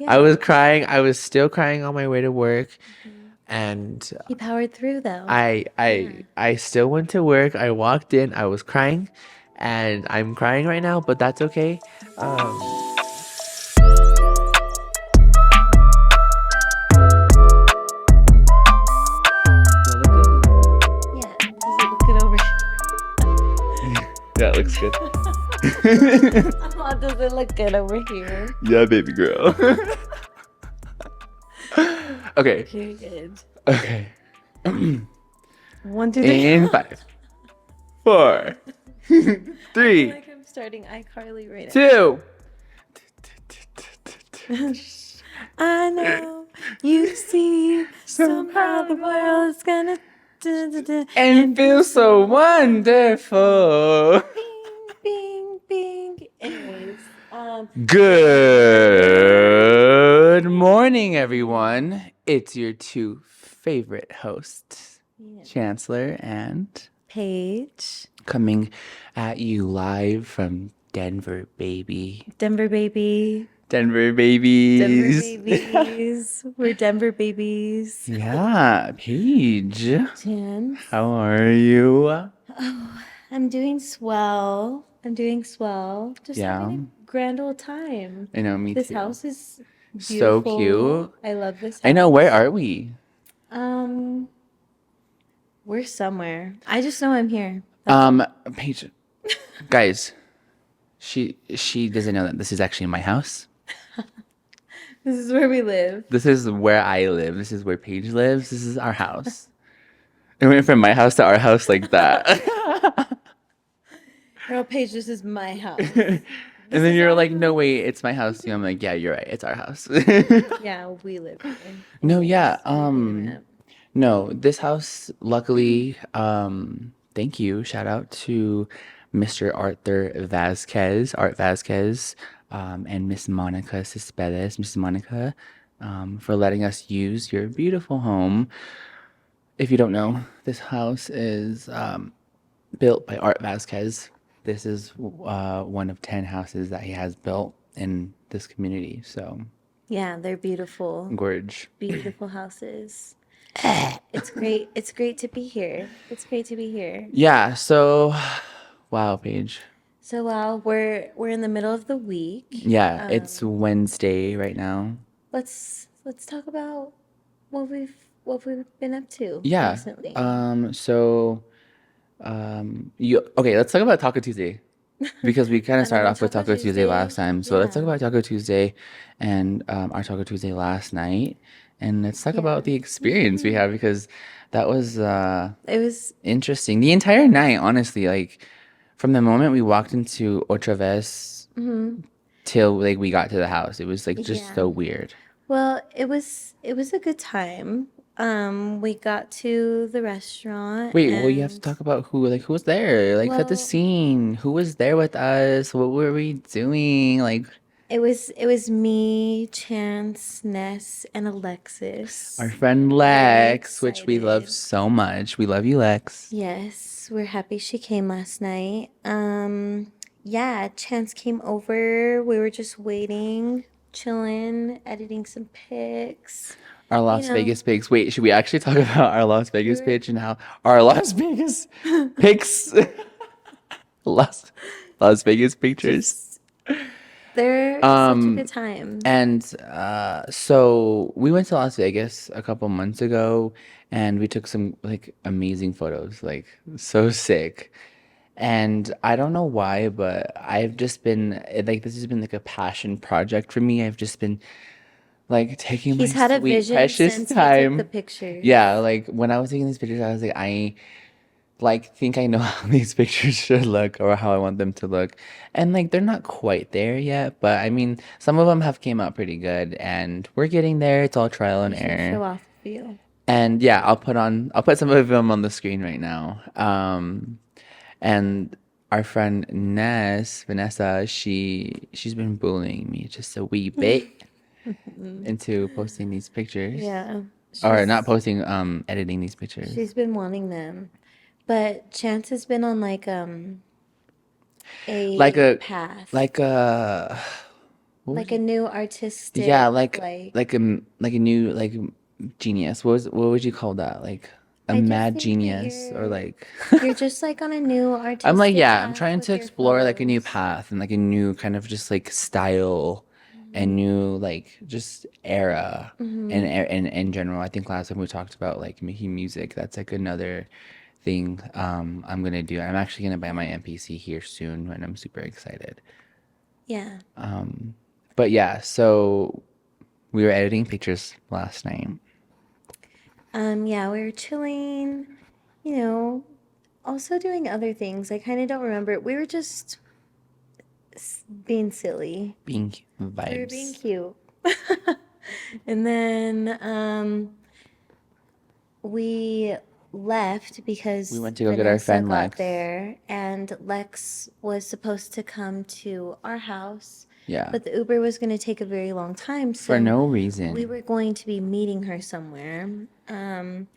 I Yeah. was crying. I was still crying on my way to work, Mhm. and He powered through though. I Yeah. I I still went to work. I walked in. I was crying, and I'm crying right now, but that's okay. Um, does that look good? Yeah. Does it look good over Yeah, it looks good. Oh, does it look good over here? Yeah, baby girl. Okay. Period. Okay. One, two, three. In five, four, I feel three, like I'm starting iCarly right two. now. I know you see somehow Somehow the the world world is gonna and and feel feel so so wonderful. wonderful. Bing, bing, bing. Anyways, good. Good morning, everyone. It's your two favorite hosts, Yeah. Chancellor and Paige, coming at you live from Denver, baby. Denver baby, Denver Denver babies. babies. We're Denver babies. Yeah, Paige. Chance. How are you? Oh, I'm doing swell. I'm doing swell. Just having Yeah, a grand old time. I know, me This too. house is So beautiful. cute. I love this I know, where house. are we? Um, we're somewhere. I just know I'm here. That's all. Paige, guys, she doesn't know that this is actually my house. This is where we live. This is where I live. This is where Paige lives. This is our house. It went from my house to our house like that. Girl, Paige, this is my house. And This then is you're our like, no, house. wait, it's my house too. I'm like, yeah, you're right. It's our house. Yeah, we live here. No, yeah. Anyways, where we live at. No, this house, luckily, thank you. Shout out to Mr. Arthur Vasquez, Art Vasquez, and Miss Monica Cespedes, Miss Monica, for letting us use your beautiful home. If you don't know, this house is built by Art Vasquez. This is one of 10 houses that he has built in this community. So, Yeah, they're beautiful. gorge. Beautiful houses. It's great. It's great to be here. It's great to be here. Yeah, so, wow, Paige. So wow, we're in the middle of the week. Yeah, it's Wednesday right now. Let's talk about what we've been up to Yeah. recently. So you okay, let's talk about Taco Tuesday because we kind of I love started a off with Taco Taco Tuesday last Tuesday. time. So let's talk Yeah. about Taco Tuesday and our Taco Tuesday last night, and let's talk about Yeah. the experience we had because that was It was interesting. The entire night, honestly, like from the moment we walked into Otra Vez mhm. till like we got to the house, it was like just Yeah. so weird. Well, it was a good time. We got to the restaurant Wait, well, you have to and talk about who was there, like set the well, scene. Who was there with us? What were we doing? Like it was me, Chance, Ness, and our Alexis. friend Very Lex, which we love excited. so much. We love you, Lex. Yes, we're happy she came last night. Yeah, Chance came over. We were just waiting, chilling, editing some pics. Our You Las know, Vegas pics. Wait, should we actually talk about our Las we Vegas were pitch and how our Las Vegas pics, Las Las Vegas pictures? just they're such a Um, good time. And so we went to Las Vegas a couple months ago and we took some like amazing photos, like so sick. And I don't know why, but I've just been like this has been like a passion project for me. I've just been like taking He's my had a sweet vision precious since he took the time. Yeah, pictures. like when I was taking these pictures, I was like, I like think I know how these pictures should look or how I want them to look. And like they're not quite there yet, but I mean some of them have came out pretty good and we're getting there. It's all trial and You should error. show off a few. And yeah, I'll put some of them on the screen right now. And our friend Vanessa, she's been bullying me just a wee bit into posting these pictures. Yeah, Or not she's posting, editing these pictures. she's been wanting them. But Chance has been on like Like a a path. like a what would Like a you? new Yeah, artistic, like, like a new like genius. What would you call that? Like a I just mad think that genius or like you're just like on a new I'm like, artistic yeah, I'm path trying to with your explore like a new photos. path and like a new kind of just like style and new like just era and Mm-hmm. and in general. I think last time we talked about like making music. That's like another thing I'm gonna do. I'm actually gonna buy my MPC here soon and I'm super excited. Yeah. But yeah, so we were editing pictures last night. Yeah, we were chilling, you know, also doing other things. I kind of don't remember. We were just being silly. Being We were being vibes. cute. And then we left We because went to go get our Vanessa friend got Lex. there and Lex was supposed to come to our house, Yeah. but the Uber was going to take a very long time, For so no we reason. were going to be meeting her somewhere.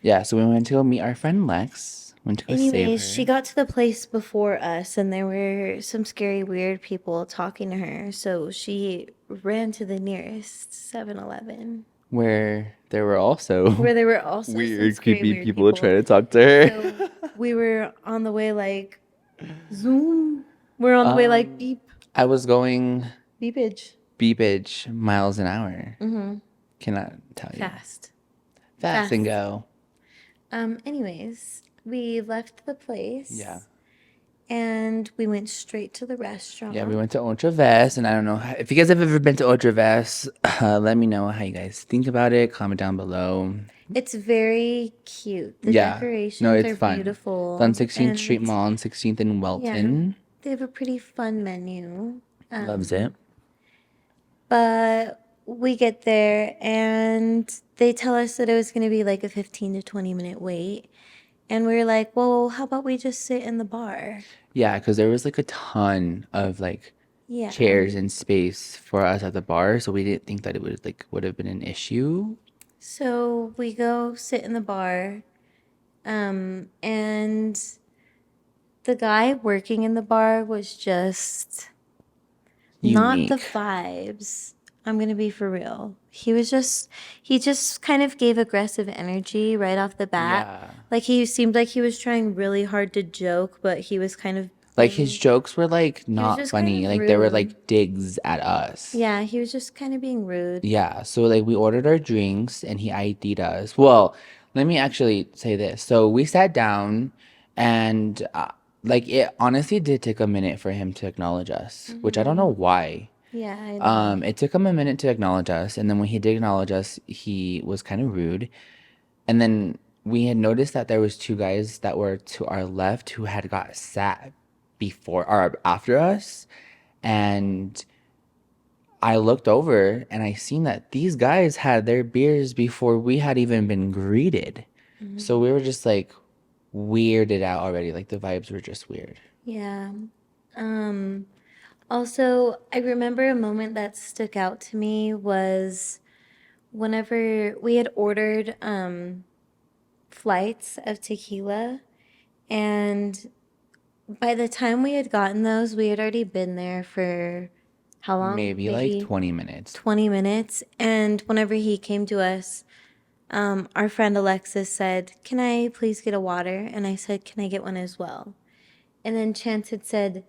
Yeah, so we went to go meet our friend Lex. Went to go save Anyways, she her. got to the place before us, and there were some scary, weird people talking to her. So she ran to the nearest 7-Eleven, Where there were also where there were also some weird, scary, creepy weird people people. trying to talk to her. So we were on the way, like, zoom. We're on the way, like, um, beep, I was going beepage. beepage miles an hour. Mm-hmm. Cannot tell you. Fast. Fast and Fast. go. Anyways, we left the Yeah. place and we went straight to the Yeah, we restaurant. went to Ultra Vest, and I don't know if you guys have ever been to Ultra Vest. Let me know how you guys think about it. Comment down below. It's very cute. The Yeah, no, decorations it's are fun. It's on beautiful, 16th Street and Mall on 16th and yeah, Welton. they have a pretty fun menu. Loves it. But we get there and they tell us that it was going to be like a 15 to 20-minute wait. And we were like, well, how about we just sit in the bar? Yeah, because there was like a ton of like Yeah. chairs and space for us at the bar, so we didn't think that it would have been an issue. So we go sit in the bar. And the guy working in the bar was just not the Unique. vibes. I'm gonna be for real. He just kind of gave aggressive energy right off the bat. Yeah. Like he seemed like he was trying really hard to joke, but he was kind of Like his being, jokes were like he was not just kind funny. of Like they were rude. like digs at us. Yeah, he was just kind of being rude. Yeah, so like we ordered our drinks and he ID'd us. Well, let me actually say this. So we sat down and like it honestly did take a minute for him to acknowledge us, which I don't know why. Yeah, I know. It took him a minute to acknowledge us, and then when he did acknowledge us, he was kind of rude. And then we had noticed that there was two guys that were to our left who had got sat before or after us, and I looked over and I seen that these guys had their beers before we had even been greeted. So we were just like weirded out already. Like the vibes were just weird. Yeah. Um, Also, I remember a moment that stuck out to me was whenever we had ordered flights of tequila, and by the time we had gotten those, we had already been there for how long? Maybe like Maybe 20 minutes. 20 minutes. And whenever he came to us, our friend Alexis said, "Can I please get a water?" And I said, "Can I get one as well?" And then Chance had said,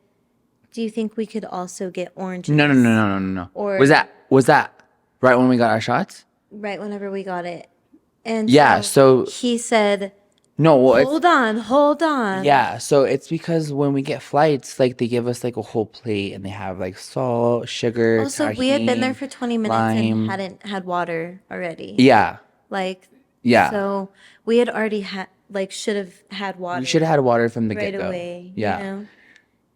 "Do you think we could also get No, no, no, oranges?" no, no, no, no. Or Was that right when we got our shots? right whenever we got it. And Yeah, so so he said, no, well it's hold on, hold on. yeah, so it's because when we get flights, like they give us like a whole plate and they have like salt, sugar, Also, we had been there tahini, for 20 minutes and lime. hadn't had water already. Yeah, Like, yeah. so we had already had, like, should have had We should have water had water from the right get-go. away, you Yeah. know?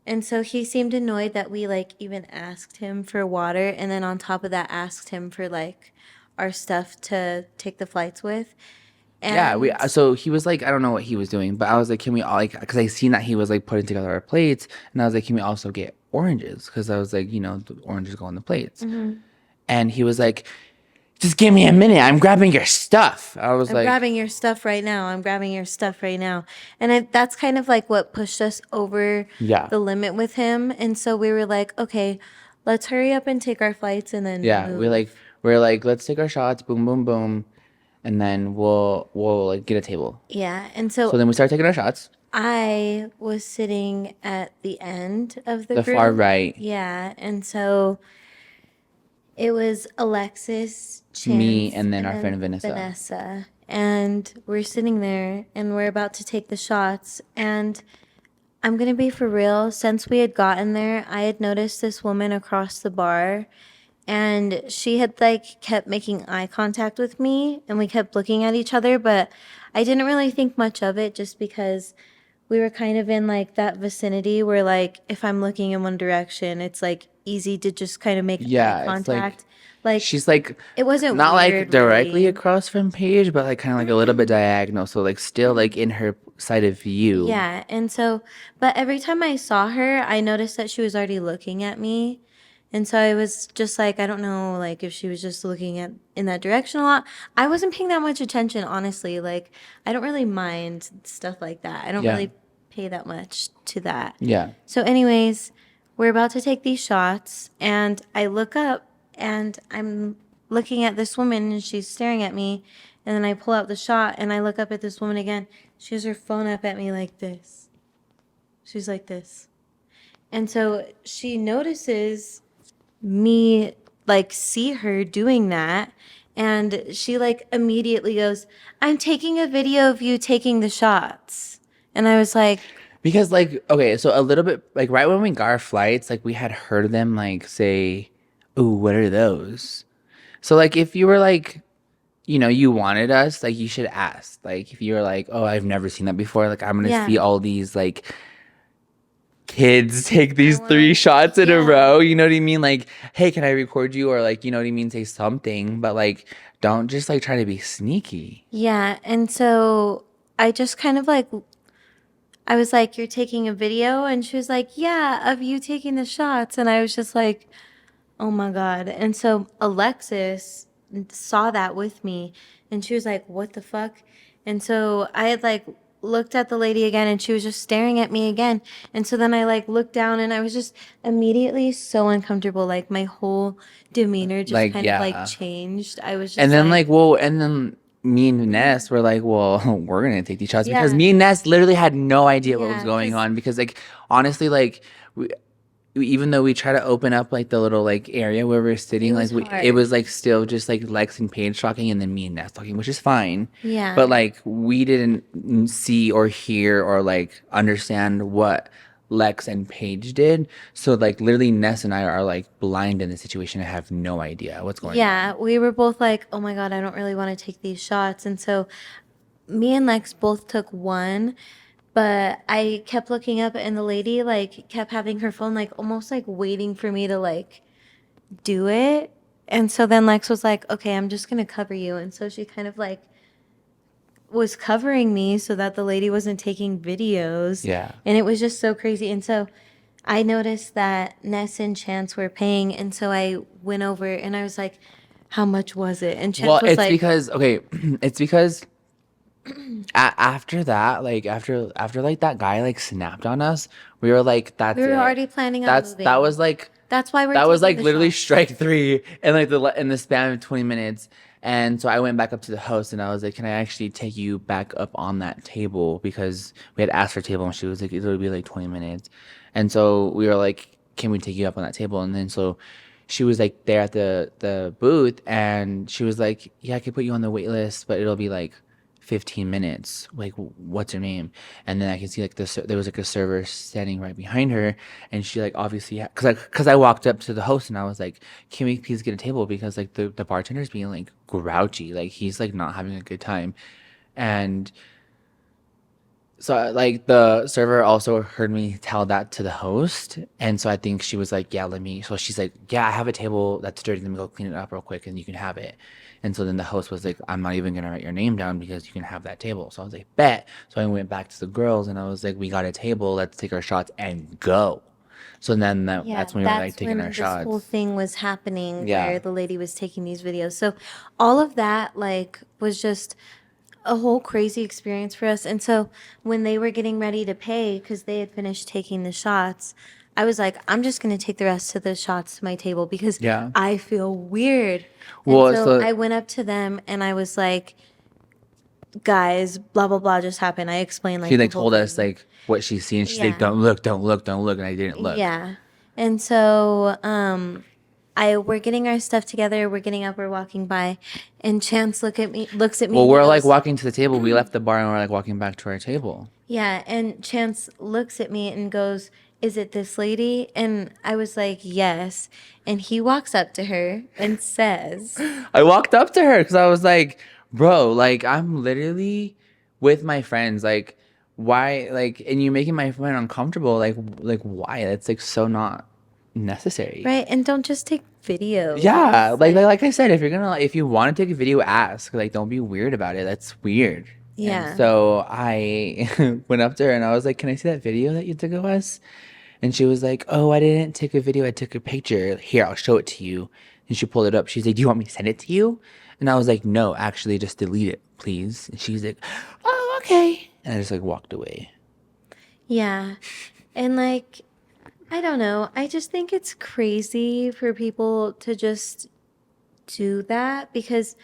And so he seemed annoyed that we, like, even asked him for water and then on top of that asked him for, like, our stuff to take the flights with. Yeah, we And so he was like, I don't know what he was doing, but I was like, can we all like, because I seen that he was like putting together our plates, and I was like, can we also get oranges? Because I was like, the oranges go on the plates, and he was like, just give me a minute, I'm grabbing your stuff. I was I'm like, grabbing your stuff right now. I'm grabbing your stuff right now. And that's kind of like what pushed us over yeah, the limit with him. And so we were like, okay, let's hurry up and take our flights and then Yeah, move. we're like, let's take our shots, boom, boom, boom, and then we'll like get a table. Yeah. And So so then we start taking our shots. I was sitting at the end of the The far group. right, Yeah. And so it was Alexis, me, Chance, and then and our then friend Vanessa. Vanessa. And we're sitting there and we're about to take the shots. And I'm going to be for real. Since we had gotten there, I had noticed this woman across the bar and she had like kept making eye contact with me and we kept looking at each other, but I didn't really think much of it just because we were kind of in like that vicinity where like if I'm looking in one direction, it's like easy to just kind of make eye Yeah, it's like contact. Like she's like it wasn't not like weird directly really. across from Paige, but like kind of like a little bit diagonal. So like still like in her side of view. Yeah, and so, but every time I saw her, I noticed that she was already looking at me. And so I was just like, I don't know, like if she was just looking at in that direction a lot. I wasn't paying that much attention, honestly. Like, I don't really mind stuff like that. I don't Yeah, really pay that much to that. yeah. So, anyways, we're about to take these shots, and I look up and I'm looking at this woman and she's staring at me. And then I pull out the shot and I look up at this woman again. She has her phone up at me like this. She's like this. And so she notices me like see her doing that. And she like immediately goes, I'm taking a video of you taking the shots. And I was like, Because like okay, so a little bit like right when we got our flights, like we had heard them like say, "Ooh, what are those?" So like if you were like, you know, you wanted us, like you should ask. Like if you were like, "Oh, I've never seen that before." Like I'm gonna see yeah, all these like kids take I these want three to, shots in a yeah, row. You know what I mean? Like, hey, can I record you? Or like, you know what I mean? Say something, but like, don't just like try to be sneaky. yeah. And so I just kind of like, I was like, you're taking a video? And she was like, yeah, of you taking the shots. And I was just like, oh my God. And so Alexis saw that with me and she was like, what the fuck? And so I had like looked at the lady again and she was just staring at me again. And so then I like looked down and I was just immediately so uncomfortable. Like my whole demeanor just Like, kind of like yeah. changed. I was And just then like, like, well, and then me and Ness were like, well, we're gonna take these shots because yeah, me and Ness literally had no idea what was yeah, going because on because like honestly, like even though we try to open up like the little like area where we're it sitting, was like it hard. was like still just like Lex and Paige talking and then me and Ness talking, which is fine. But Yeah. like we didn't see or hear or like understand what Lex and Paige did. So like literally Ness and I are like blind in the situation and have no idea what's going Yeah, on. we were both like, oh my God, I don't really want to take these shots. And so me and Lex both took one, but I kept looking up and the lady like kept having her phone like almost like waiting for me to like do it. And so then Lex was like, okay, I'm just gonna cover you. And so she kind of like was covering me so that the lady wasn't taking videos. Yeah. And it was just so crazy. And so I noticed that Ness and Chance were paying. And so I went over and I was like, how much was it? And Chance Well, was it's like, because okay, it's because after that, like after like that guy like snapped on us, we were like, we that's were it. already planning on That moving. was like That's why we're that was taking like the literally shots. strike three in like in the span of 20 minutes. And so I went back up to the host and I was like, can I actually take you back up on that table? Because we had asked for a table and she was like, it'll be like 20 minutes. And so we were like, can we take you up on that table? And then so she was like there at the booth and she was like, yeah, I could put you on the wait list, but it'll be like 15 minutes. Like, what's your name? And then I can see like there was like a server standing right behind her, and she like obviously because I walked up to the host and I was like, can we please get a table because like the bartender's being like grouchy, like he's like not having a good time, and so like the server also heard me tell that to the host, and so I think she was like, yeah, let me. So she's like, yeah, I have a table that's dirty. Let me go clean it up real quick, and you can have it. And so then the host was like, I'm not even gonna write your name down because you can have that table. So I was like, bet. So I went back to the girls and I was like, we got a table. Let's take our shots and go. So then Yeah, that's when we were like that's taking our when this whole shots. thing was happening Yeah. where the lady was taking these videos. So all of that like was just a whole crazy experience for us. And so when they were getting ready to pay because they had finished taking the shots, I was like, I'm just going to take the rest of the shots to my table because Yeah. I feel weird. And Well, so so I went up to them and I was like, guys, blah, blah, blah just happened. I explained she like the like whole told us thing. like what she's seen. She's like, Yeah. "Don't look, don't look, don't look," and I didn't look. Yeah. And so we're getting our stuff together, we're getting up, we're walking by, and Chance looks at me Well, and he we're like goes, walking to the table. We left the bar and we're like walking back to our table. yeah, and Chance looks at me and goes, "Is it this lady?" And I was like, "Yes." And he walks up to her and says, I walked up to her because I was like, "Bro, like I'm literally with my friends. Like, why? Like, and you making my friend uncomfortable. Like why? That's like so not necessary." "Right, and don't just take Yeah, videos." like I said, if you want to take a video, ask. Like, don't be weird about it. That's weird. And Yeah. so I went up to her and I was like, "Can I see that video that you took of us?" And she was like, "Oh, I didn't take a video. I took a picture. Here, I'll show it to you." And she pulled it up. She's like, "Do you want me to send it to you?" And I was like, "No, actually, just delete it, please." And she's like, "Oh, okay." And I just like walked away. Yeah. And like, I don't know. I just think it's crazy for people to just do that because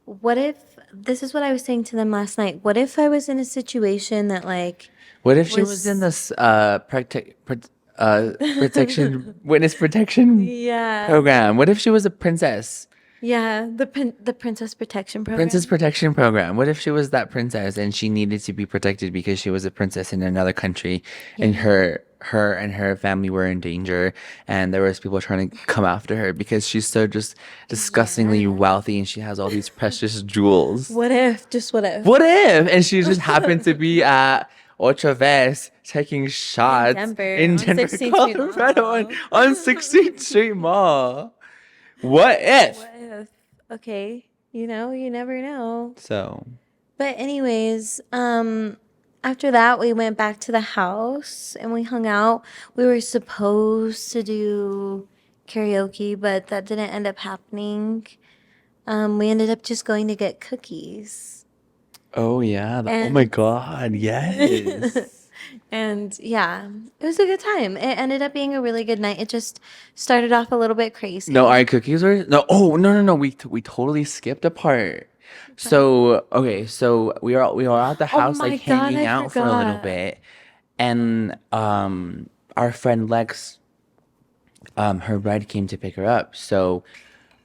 what if this is what I was saying to them last night? What if I was in a situation that like What if she was in was this protection witness protection yeah. program? What if she was a princess? Yeah, the princess protection Princess program. protection program. What if she was that princess and she needed to be protected because she was a princess in another country and Yeah. her and her family were in danger and there was people trying to come after her because she's so just disgustingly Yeah. wealthy and she has all these precious jewels. What if? Just what if? What if? And she just happened to be at Ocho Vez taking In shots Denver in on Denver, 16th Street Colorado Mall. on 16th Street Mall. What if? What if? Okay, you never know. So, But anyways, after that we went back to the house and we hung out. We were supposed to do karaoke, but that didn't end up happening. We ended up just going to get cookies. oh yeah. Oh my And God. Yes. and yeah, it was a good time. It ended up being a really good night. It just started off a little bit No, crazy. our cookies were no. Oh no, no, no. We totally skipped a part. But So okay, so we are at the oh house like my God, hanging I out for a little forgot. bit, and our friend Lex, her bride came to pick her up. So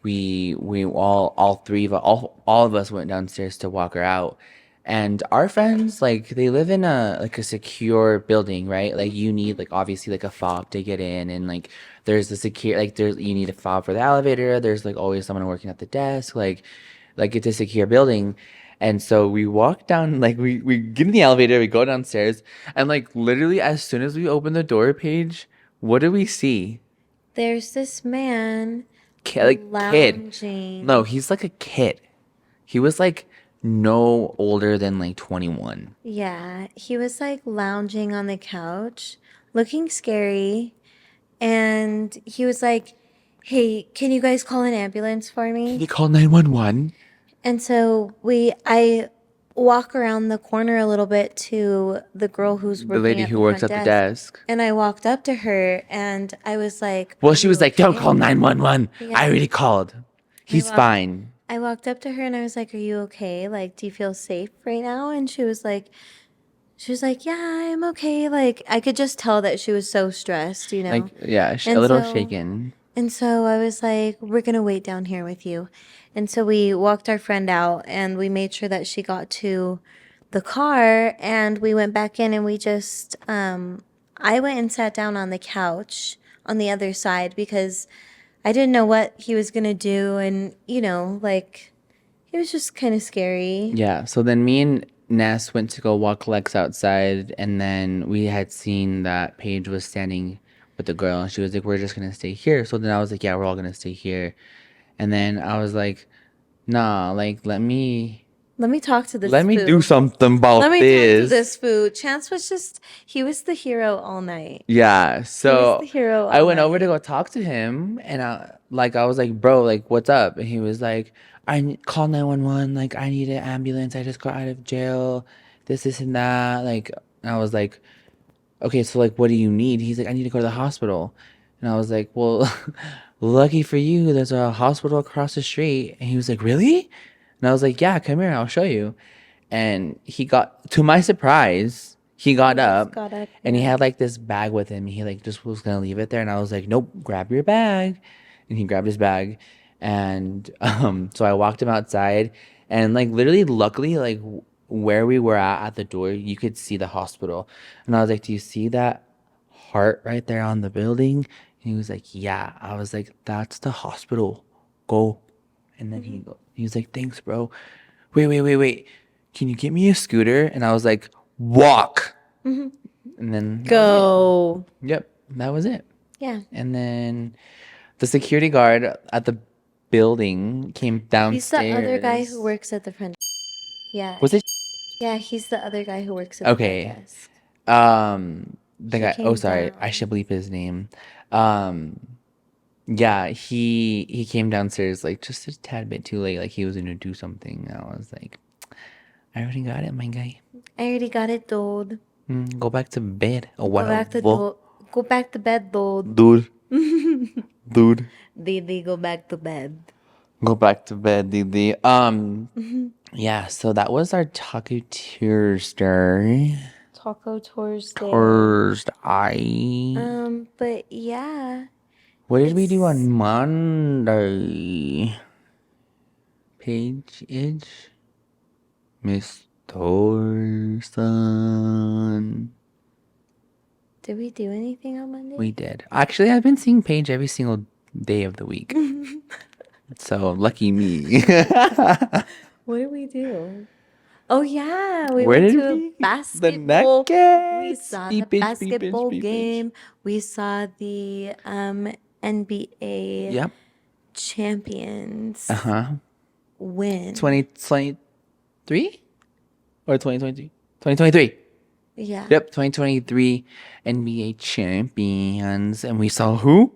we all three of all of us went downstairs to walk her out. And our friends, like they live in a secure building, right? Like you need like obviously like a fob to get in, and like there's the secure like there's you need a fob for the elevator. There's like always someone working at the desk, like it's a secure building. And so we walk down, like we get in the elevator, we go downstairs, and like literally as soon as we open the door page, what do we see? There's this man Like kid. No, lounging. he's like a kid. He was like no older than like 21. Yeah, he was like lounging on the couch, looking scary. And he was like, "Hey, can you guys call an ambulance for Can me?" you call 911? And so I walk around the corner a little bit to the girl who's The working lady at who the works front at the desk. desk. And I walked up to her and I was like, Well, "Are she you was like, don't okay?" call 911. I Yeah. already called. I He's walked fine. I walked up to her and I was like, "Are you okay? Like, do you feel safe right now?" And she was like, "Yeah, I'm okay." Like, I could just tell that she was so stressed. Like, yeah, a And little so shaken. And so I was like, we're going to wait down here with you. And so we walked our friend out and we made sure that she got to the car and we went back in and I went and sat down on the couch on the other side because I didn't know what he was going to do. And, like, it was just kind of scary. Yeah, so then me and Ness went to go walk Lex outside, and then we had seen that Paige was standing with the girl, and she was like, "We're just gonna stay here." So then I was like, "Yeah, we're all gonna stay here." And then I was like, "Nah, like Let me talk to let this me do fool. something Let about me talk to this." this fool. He was the hero all night. Yeah, He was the so hero I all went over to night. go talk to him, and I was like, "Bro, like, what's up?" And he was like, call 911. Like, I need an ambulance. I just got out of jail. This and that." Like, and I was like, okay, so like, what do you need? He's like, I need to go to the hospital. And I was like, well, lucky for you, there's a hospital across the street. And he was like, really? And I was like, yeah, come here, I'll show you. And he got, to my surprise, he He got just up got up, and he yeah. had like this bag with him. He like just was gonna leave it there. And I was like, nope, grab your bag. And he grabbed his bag. And so I walked him outside and like literally, luckily, like where we were at the door, you could see the hospital. And I was like, do you see that heart right there on the building? And he was like, yeah. I was like, that's the hospital. Go. And then Mhm. he was like, thanks, bro. Wait. Can you get me a scooter? And I was like, walk. Mhm. And then that was it. Go. Yep, that was it. Yeah. And then the security guard at the building came He's the other guy who downstairs. works at the front. Yeah. Was it Yeah, he's the other guy who works at the front okay? desk. The He guy. Oh, came sorry, I down. should bleep his name. Um, yeah, he came downstairs like just a tad bit too late. Like he was gonna do something. I was like, I already got it, my guy. I already got it, dude. Go back to bed or Go back to whatever, do- Go back to bed, dude. dude. Dude. Didi, go back to bed. Go back to bed, Didi. Yeah, so that was our Taco Tuesday. Taco Thursday. Thursday. But yeah, What did we do it's on Monday? Paige Itch? Miss Thorson. did we do anything on We Monday? did. Actually, I've been seeing Paige every single day of the week. So lucky me. What did we do? Oh yeah, we Where went did to a we? The basketball. We Nuggets. saw the Beepage, beepage, basketball beepage. game. We saw the NBA Yep. champions Uh-huh. win. 2023 or 2022? 2023. Yeah. Yep, 2023 NBA champions. And we saw who?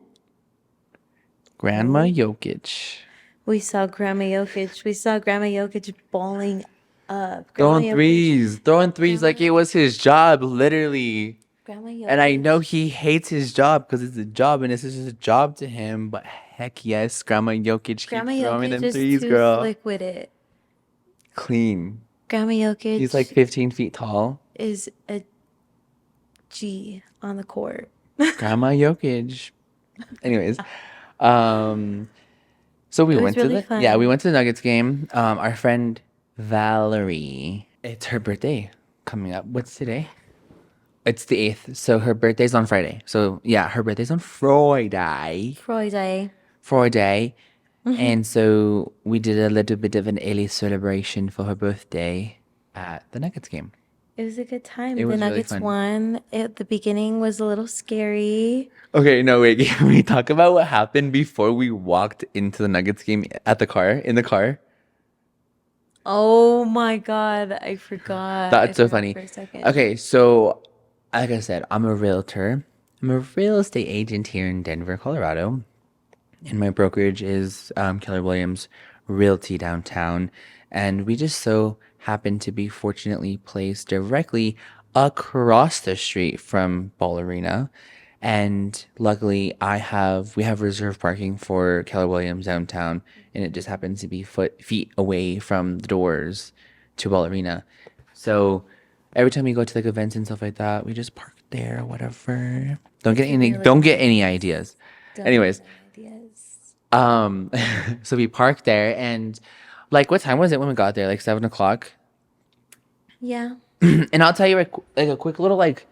Grandma Who? Jokic. We saw Grandma Jokic. We saw Grandma Jokic balling up. Grandma Throwing Jokic. threes. Throwing threes like Grandma. it was his job, literally. Grandma And I know Jokic. he hates his job because it's a job and this is a job to him. But heck yes, Grandma Jokic keep Grandma throwing Jokic them is threes, too girl. slick with it. Clean. Grandma He's like Jokic 15 feet tall. is a G on the court. Grandma Jokic. Anyways, um, so we It was went to really the yeah, we fun. went to the Nuggets game. Our friend Valerie, it's her birthday coming up. What's today? It's the 8th. So her birthday's on Friday. So yeah, her birthday's on Friday. Friday. Friday. Mhm. And so we did a little bit of an early celebration for her birthday at the Nuggets game. It was a good time. It The was really Nuggets fun. won. At the beginning was a little scary. Okay, no, wait. Can we talk about what happened before we walked into the Nuggets game at the car, in the car? Oh my God, I forgot. I That's so forgot funny. for a second. Okay, so like I said, I'm a realtor. I'm a real estate agent here in Denver, Colorado. And my brokerage is Keller Williams Realty downtown. And we just so happen to be fortunately placed directly across the street from Ball Arena. And luckily, we have reserved parking for Keller Williams downtown, and it just happens to be feet away from the doors to Ball Arena. So every time we go to like events and stuff like that, we just park there or whatever. It's Don't really get any nice. ideas. Don't get Anyways, any ideas. um, so we parked there and like what time was it when we got there? Like 7 o'clock. Yeah. And I'll tell you like a quick little like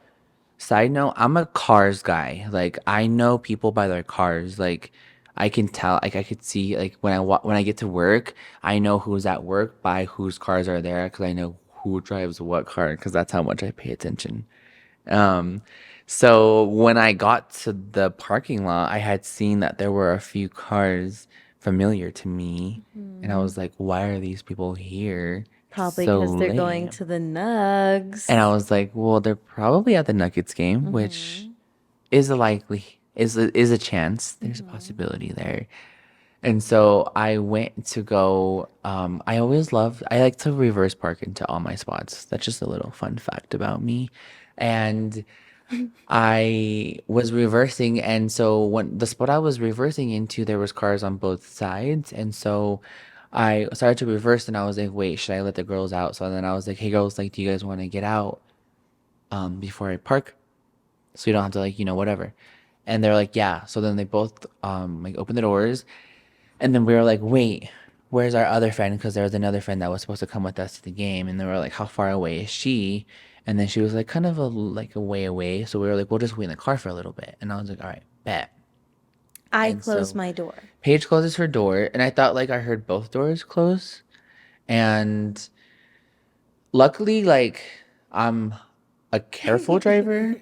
side note. I'm a cars guy. Like I know people by their cars. Like I can tell. Like I could see like when I get to work, I know who's at work by whose cars are there because I know who drives what car because that's how much I pay attention. Um, so when I got to the parking lot, I had seen that there were a few cars familiar to me, and I Hmm. was like, "Why are these people here Probably so because they're going late?" to the And I Nugs. was like, "Well, they're probably at the Nuggets game, which Mm-hmm. is a likely is a chance. There's a Mm-hmm. possibility there." And so I went to go. I like to reverse park into all my spots. That's just a little fun fact about me. And I was reversing, and so when the spot I was reversing into, there was cars on both sides, and so I started to reverse, and I was like, "Wait, should I let the girls out?" So then I was like, "Hey, girls, like, do you guys want to get out before I park, so you don't have to like, whatever?" And they're like, "Yeah." So then they both like opened the doors, and then we were like, "Wait, where's our other friend?" Because there was another friend that was supposed to come with us to the game, and they were like, "How far away is she?" And then she was like, kind of a way away. So we were like, "We'll just wait in the car for a little bit." And I was like, "All right, bet." I And closed so my door. Paige closes her door, and I thought like I heard both doors close. And luckily, like I'm a careful driver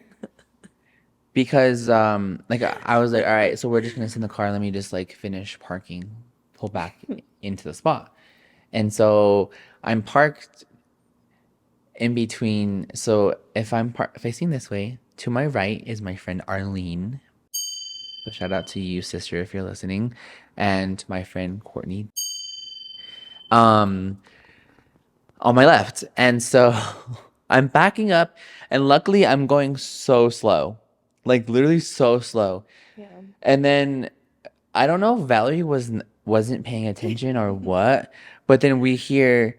because like I was like, all right, so we're just gonna sit in the car. Let me just like finish parking, pull back into the spot. And so I'm parked in between. So if I'm facing this way, to my right is my friend Arlene. So shout out to you, sister, if you're listening, and my friend Courtney. Um, on my left. And so I'm backing up, and luckily I'm going so slow. Like literally so slow. Yeah. And then I don't know if Valerie wasn't paying attention or what, but then we hear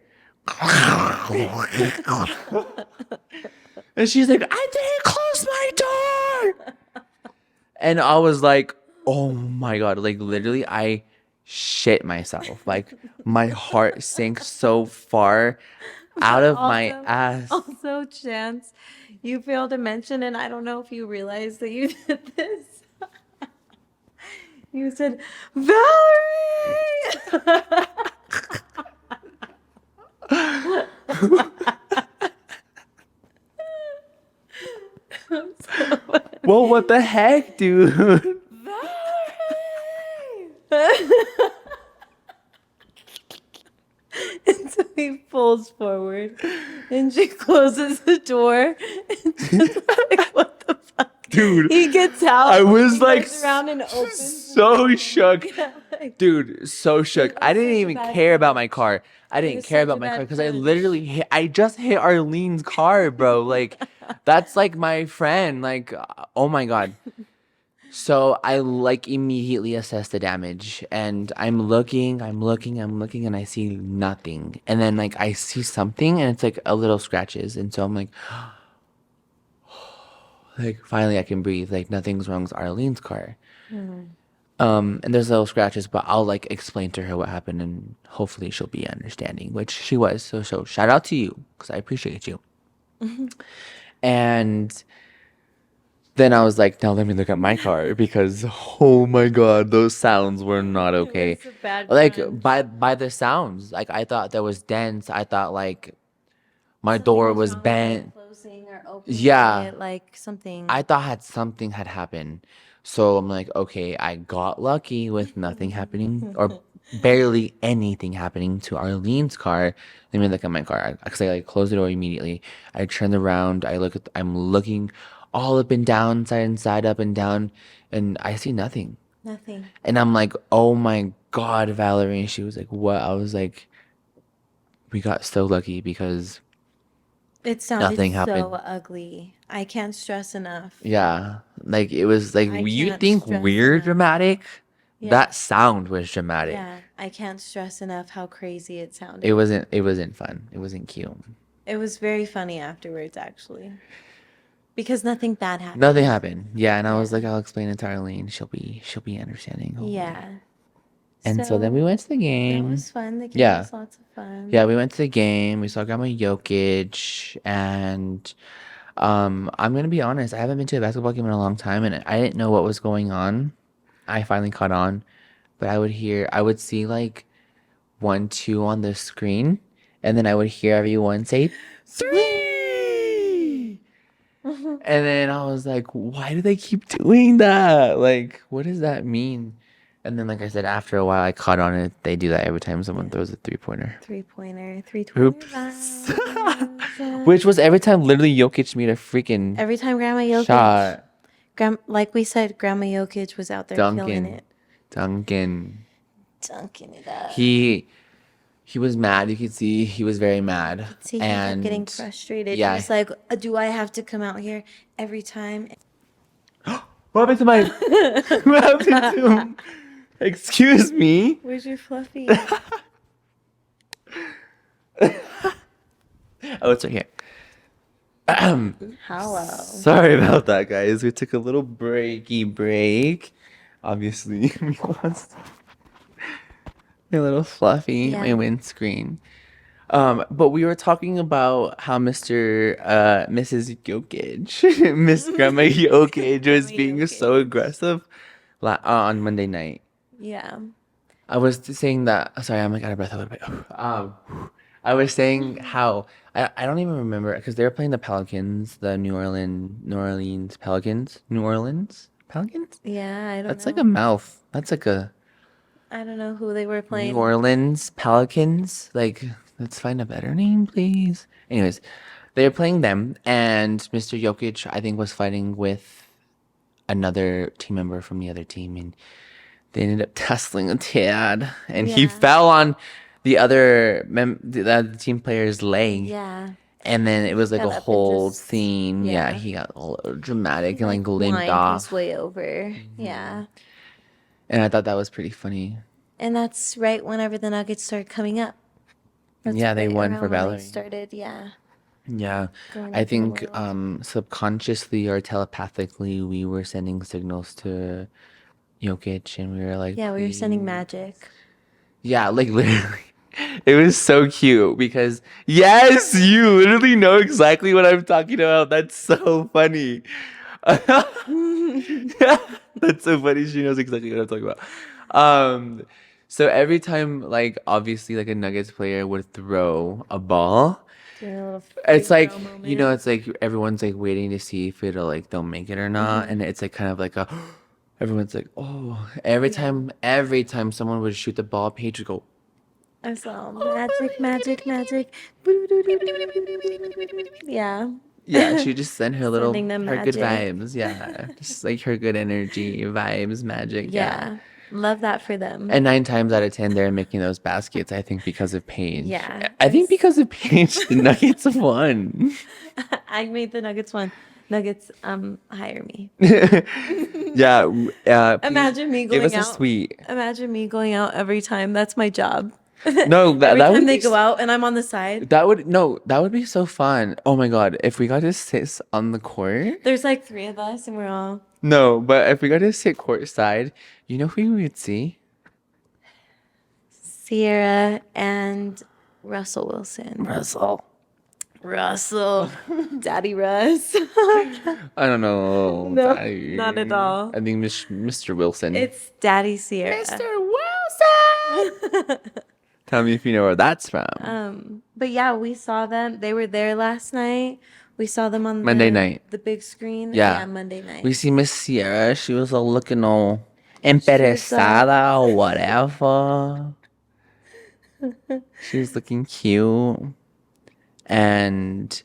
and she's like, "I didn't close my door." And I was like, "Oh my God." Like literally I shit myself. Like my heart sank so far out But of my ass. also, Chance, you failed to mention, and I don't know if you realized that you did this. You said, Valerie! So Well, what the heck, dude? Valerie! And so he pulls forward and she closes the door and just like, what the fuck? Dude, He gets out, I was he like turns around and opens the so door. shook. Yeah, like, Dude, so shook. it I was didn't such a even bad care about my punch. car. I It didn't was care such about a my car bad because punch. I just hit Arlene's car, bro. Like, that's like my friend. Like, oh my God. So I like immediately assess the damage, and I'm looking, and I see nothing. And then like I see something, and it's like a little scratches, and so I'm like finally I can breathe. Like nothing's wrong with Arlene's car. Hmm. And there's little scratches, but I'll like explain to her what happened, and hopefully she'll be understanding, which she was. So shout out to you because I appreciate you. And then I was like, now let me look at my car because oh my God, those sounds were not It okay. was a bad Like punch. by the sounds, like I thought there was dents. I thought like my Something door was was wrong with it bent. closing or opening Yeah, it, like something. I thought had something had happened. So I'm like, okay, I got lucky with nothing happening or barely anything happening to Arlene's car. Let me look at my car. Because I like closed the door immediately. I turned around. I'm looking all up and down, side and side, up and down, and I see nothing. Nothing. And I'm like, oh my God, Valerie. And she was like, what? I was like, we got so lucky because It sounded nothing so happened. ugly. I can't stress enough. Yeah, like it was like I you can't think stress we're enough. dramatic, Yeah. that sound was dramatic. Yeah. I can't stress enough how crazy it It sounded. wasn't it wasn't fun. It wasn't cute. It was very funny afterwards, actually, because nothing bad Nothing happened. happened. Yeah, and I was like, Yeah. I'll explain it to Arlene. She'll be understanding, hopefully. Yeah. And so then we So went to the that game. was fun. The game Yeah. was lots of Yeah, fun. we went to the game. We saw Grandma Jokic, and I'm gonna be honest, I haven't been to a basketball game in a long time, and I didn't know what was going on. I finally caught on, but I would see like 1, 2 on the screen, and then I would hear everyone say Three. 3. And then I was like, why do they keep doing that? Like, what does that mean? And then, like I said, after a while, I caught on it. They do that every time someone Yeah. throws a 3-pointer. 3-pointer. 3-pointer Oops. vibes. Which was every time literally Jokic made a freaking Every time Grandma Jokic, shot. like we said, Grandma Jokic was out there killing Duncan. it, Duncan. dunking it up. He He was mad. You could see he was very mad. Could see he kept getting And frustrated. He yeah. was like, "Do I have to come out here every time?" What happened to my what happened to him? Excuse me. Where's your fluffy? Oh, it's right here. Hello. Sorry about that, guys. We took a little break. Obviously, we lost my little fluffy, Yeah. my windscreen. But we were talking about how Mrs. Jokic, Miss Grandma Jokic was Grandma being so Jokic. aggressive on Monday night. Yeah. I was saying that. Sorry, I'm like out of breath a little bit. I was saying how I don't even remember because they were playing the Pelicans, the New Orleans Pelicans, New Orleans Pelicans. Yeah, I don't That's like a know. mouth. That's like a I don't know who they were New playing. Orleans Pelicans. Like, let's find a better name, please. Anyways, they were playing them, and Mr. Jokic, I think, was fighting with another team member from the other team, and they ended up tussling a tad, and he Yeah. fell on the team player's leg, Yeah. and then it was like a Got up and whole just, scene. Yeah, yeah. he got a little dramatic and Like like limped whined his off, way over. Yeah. and I thought that was pretty funny. And that's right whenever the Nuggets started coming up. That's Yeah, they right won for around when they Valerie. started, yeah, Yeah, going I up in the think world. subconsciously or telepathically we were sending signals to Jokic, and we were like, Yeah, we were sending please. magic. Yeah, like literally. It was so cute because yes, you literally know exactly what I'm talking about. That's so funny. That's so funny. She knows exactly what I'm talking about. So every time, like obviously, like a Nuggets player would throw a ball, Doing a little free it's like throw you know, moment. it's like everyone's like waiting to see if it'll like they'll make it or not, and it's like kind of like a everyone's like oh Yeah. every time someone would shoot the ball, Paige would go I saw magic, magic, magic. Yeah. yeah, she just sent Sending them her good magic. vibes. Yeah, just like her good energy, vibes, magic. Yeah. Yeah. Love that for them. And 9 times out of 10, they're making those baskets. I think because of Paige. Yeah. I think because of Paige, the Nuggets won. I made the Nuggets one. Nuggets, hire me. Yeah. Paige, Imagine me give going us a out. suite. Imagine me going out every time. That's my job. No, Every that time would they be go out and I'm on the side, that would no, that would be so fun. Oh my God, if we got to sit on the court. there's like three of us and we're all No, but if we got to sit courtside, you know who we would see? Sierra and Russell Wilson. Russell. Russell. Daddy Russ. I don't know. No, Daddy. not at all. I think Mr. Wilson. It's Daddy Sierra. Wilson. Tell me if you know where that's from. But yeah, we saw them. They were there last night. We saw them on Monday night. the big screen. Yeah. Yeah, Monday night. We see Miss Sierra. She was all looking all was, interesada or whatever. She was looking cute. And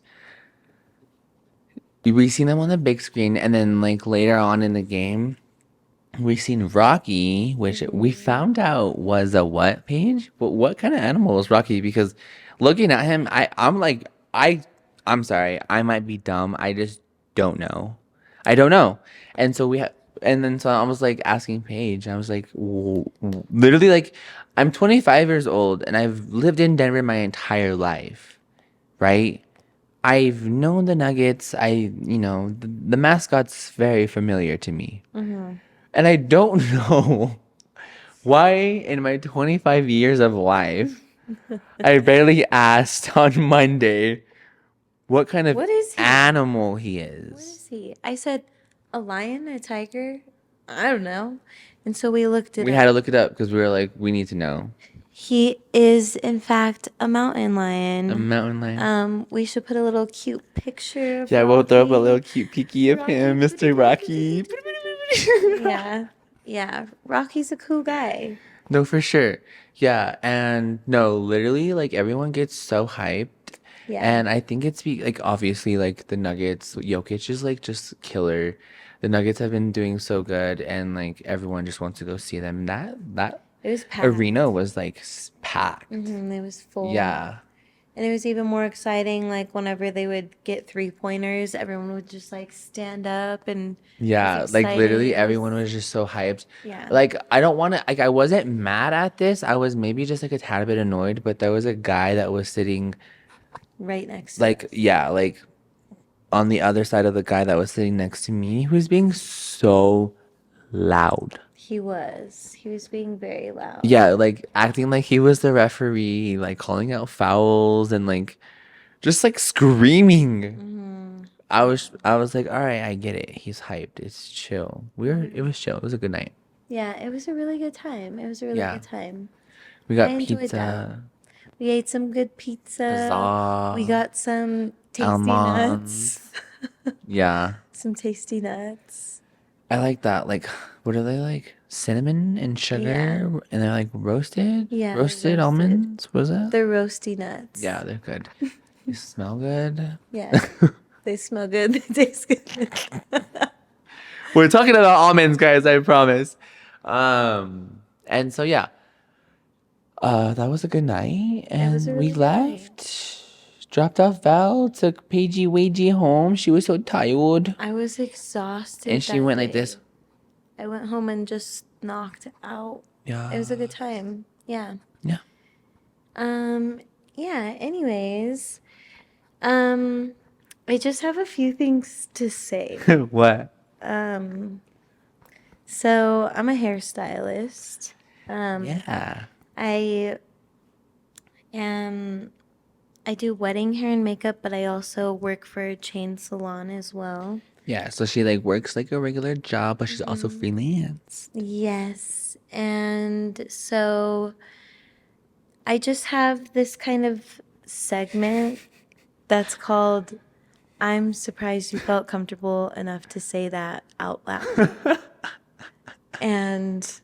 we seen them on the big screen. And then like later on in the game, we seen Rocky, which we found out was a what page? What kind of animal was Rocky? Because looking at him, I'm sorry, I might be dumb. I just don't know. I don't know. And so and then so I was like asking Paige. I was like, literally, like, I'm 25 years old and I've lived in Denver my entire life, right? I've known the Nuggets. The mascot's very familiar to me. And I don't know why in my 25 years of life, I barely asked on Monday what kind of What is he? animal he What is. is he? I said, a lion, a tiger? I don't know. And so we looked it We up. had to look it up because we were like, we need to know. He is, in fact, a mountain A lion. mountain lion. We should put a little cute picture of Yeah, we'll throw up a Rocky. little cute peeky of him, Mr. Rocky. Yeah. Yeah. Rocky's a cool guy. No, for sure. Yeah, and no, literally, like everyone gets so hyped. Yeah. And I think it's like obviously like the Nuggets, Jokic is like just killer. The Nuggets have been doing so good, and like everyone just wants to go see them. That It was packed. arena was like packed. It was full. Yeah. And it was even more exciting, like whenever they would get 3-pointers, everyone would just like stand up and was Yeah, like excited. literally It was, everyone was just so hyped. yeah, Like I don't want to like I wasn't mad at this. I was maybe just like a tad bit annoyed, but there was a guy that was sitting right next to like us. yeah, like on the other side of the guy that was sitting next to me who was being so loud. He was. He was being very loud. Yeah, like acting like he was the referee, like calling out fouls and like just like screaming. I was like, all right, I get it. He's hyped. It's chill. It was chill. It was a good night. Yeah, it was a really good time. It was a really Yeah. good time. We I got enjoyed that. pizza, We ate some good pizza. We huzzah, got some tasty nuts. almonds. Yeah. Some tasty nuts. I like that. Like, what are they like? Cinnamon and Yeah. sugar, and they're like roasted, Yeah, they're roasted roasted. almonds. Was it? They're roasty nuts. Yeah, they're good. They smell good. Yeah. They smell good. They taste good. We're talking about almonds, guys. I promise. And so yeah, that was a good night, It was a and we really good night. left. Dropped off Val, took Paigey Wagey home. She was so tired, I was and exhausted she that went like this. day. I went home and just knocked out. It was a Yeah, good time. Yeah. yeah. Um, yeah, anyways, um, I just have a few things to say. What? Um, so I'm a hairstylist. Yeah. I am I do wedding hair and makeup, but I also work for a chain salon as well. Yeah, so she like works like a regular job, but she's also freelance. Yes. And so I just have this kind of segment that's called I'm surprised you felt comfortable enough to say that out loud. And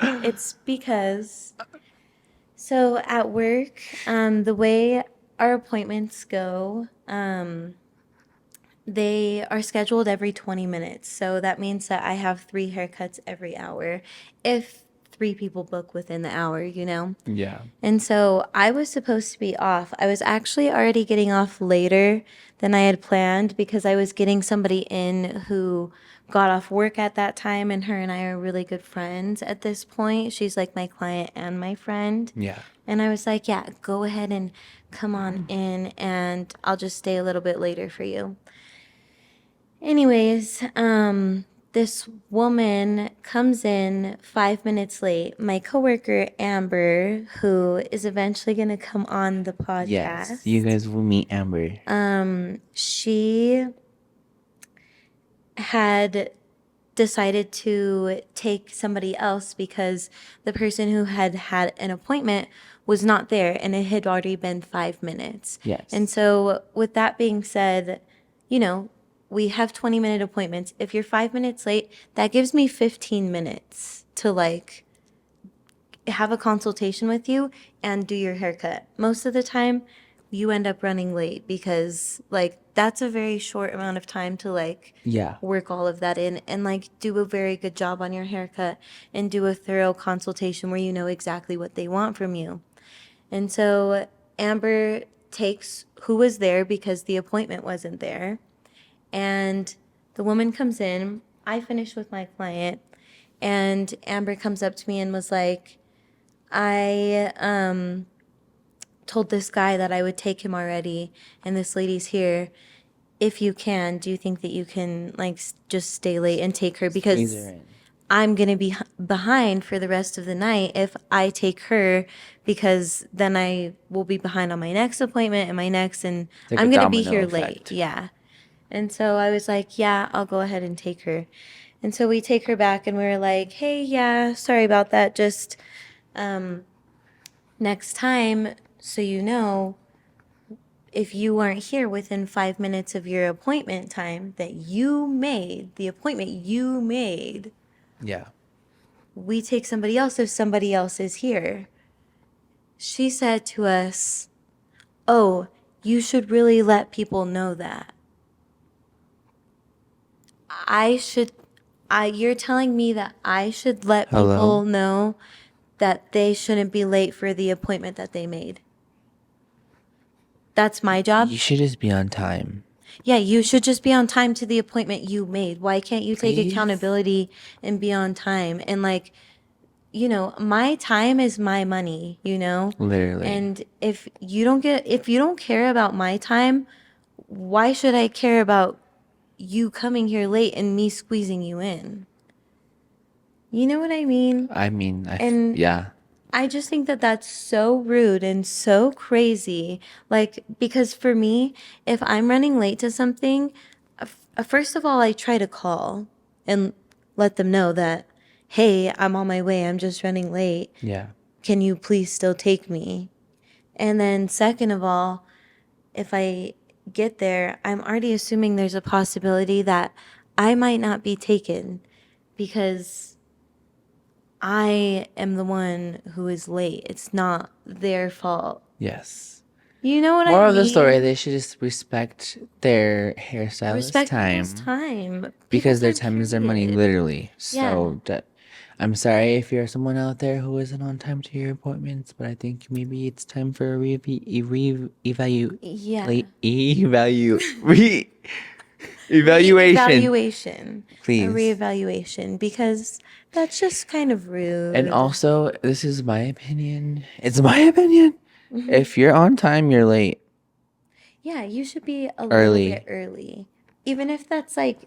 it's because, so at work, the way our appointments go, they are scheduled every 20 minutes. So that means that I have 3 haircuts every hour if 3 people book within the hour, you know? Yeah. And so I was supposed to be off. I was actually already getting off later than I had planned because I was getting somebody in who got off work at that time, and her and I are really good friends at this point. She's like my client and my friend. Yeah. And I was like, yeah, go ahead and come on in, and I'll just stay a little bit later for you. Anyways, this woman comes in 5 minutes late. My coworker Amber, who is eventually gonna come on the Yes, you podcast, guys will meet Amber. she had decided to take somebody else because the person who had had an appointment was not there, and it had already been 5 minutes. Yes. And so, with that being said, you know, we have 20-minute appointments. If you're 5 minutes late, that gives me 15 minutes to like have a consultation with you and do your haircut. Most of the time, you end up running late because like that's a very short amount of time to like Yeah. work all of that in and like do a very good job on your haircut and do a thorough consultation where you know exactly what they want from you. And so Amber takes who was there because the appointment wasn't there, and the woman comes in. I finish with my client, and Amber comes up to me and was like, I told this guy that I would take him already, and this lady's here. If you can, do you think that you can like just stay late and take her? Squeeze her Because in. I'm gonna be behind for the rest of the night if I take her, because then I will be behind on my next appointment and my next, and It's like a I'm gonna be domino here late. effect. Yeah. And so I was like, yeah, I'll go ahead and take her. And so we take her back and we were like, hey, yeah, sorry about that. Just next time, so you know, if you aren't here within 5 minutes of your appointment time that you made, the appointment you made, Yeah. we take somebody else if somebody else is here. She said to us, oh, you should really let people know that. I should You're telling me that I should let Hello? people know that they shouldn't be late for the appointment that they made. That's my job. You should just be on time. Yeah, you should just be on time to the appointment you made. Why can't you take Please? accountability and be on time? And like, my time is my money, you know? Literally. And if you don't care about my time, why should I care about you coming here late and me squeezing you in? You know what I mean? I mean, And yeah. I just think that that's so rude and so crazy. Like, because for me, if I'm running late to something, first of all, I try to call and let them know that, hey, I'm on my way. I'm just running late. Yeah. Can you please still take me? And then, second of all, if I get there, I'm already assuming there's a possibility that I might not be taken because I am the one who is late. It's not their fault. Yes. You know what I Moral of the story, mean? they should just respect their hairstylist Respect people's time time. People because their time, time is their money, period. literally. Yeah. So that I'm sorry if you're someone out there who isn't on time to your appointments, but I think maybe it's time for a Yeah. evaluation, Reevaluation. A please. reevaluation because that's just kind of And rude. also, this is my opinion. It's my opinion. Hmm. If you're on time, you're late. Yeah, you should be a little bit Early. early. Even if that's like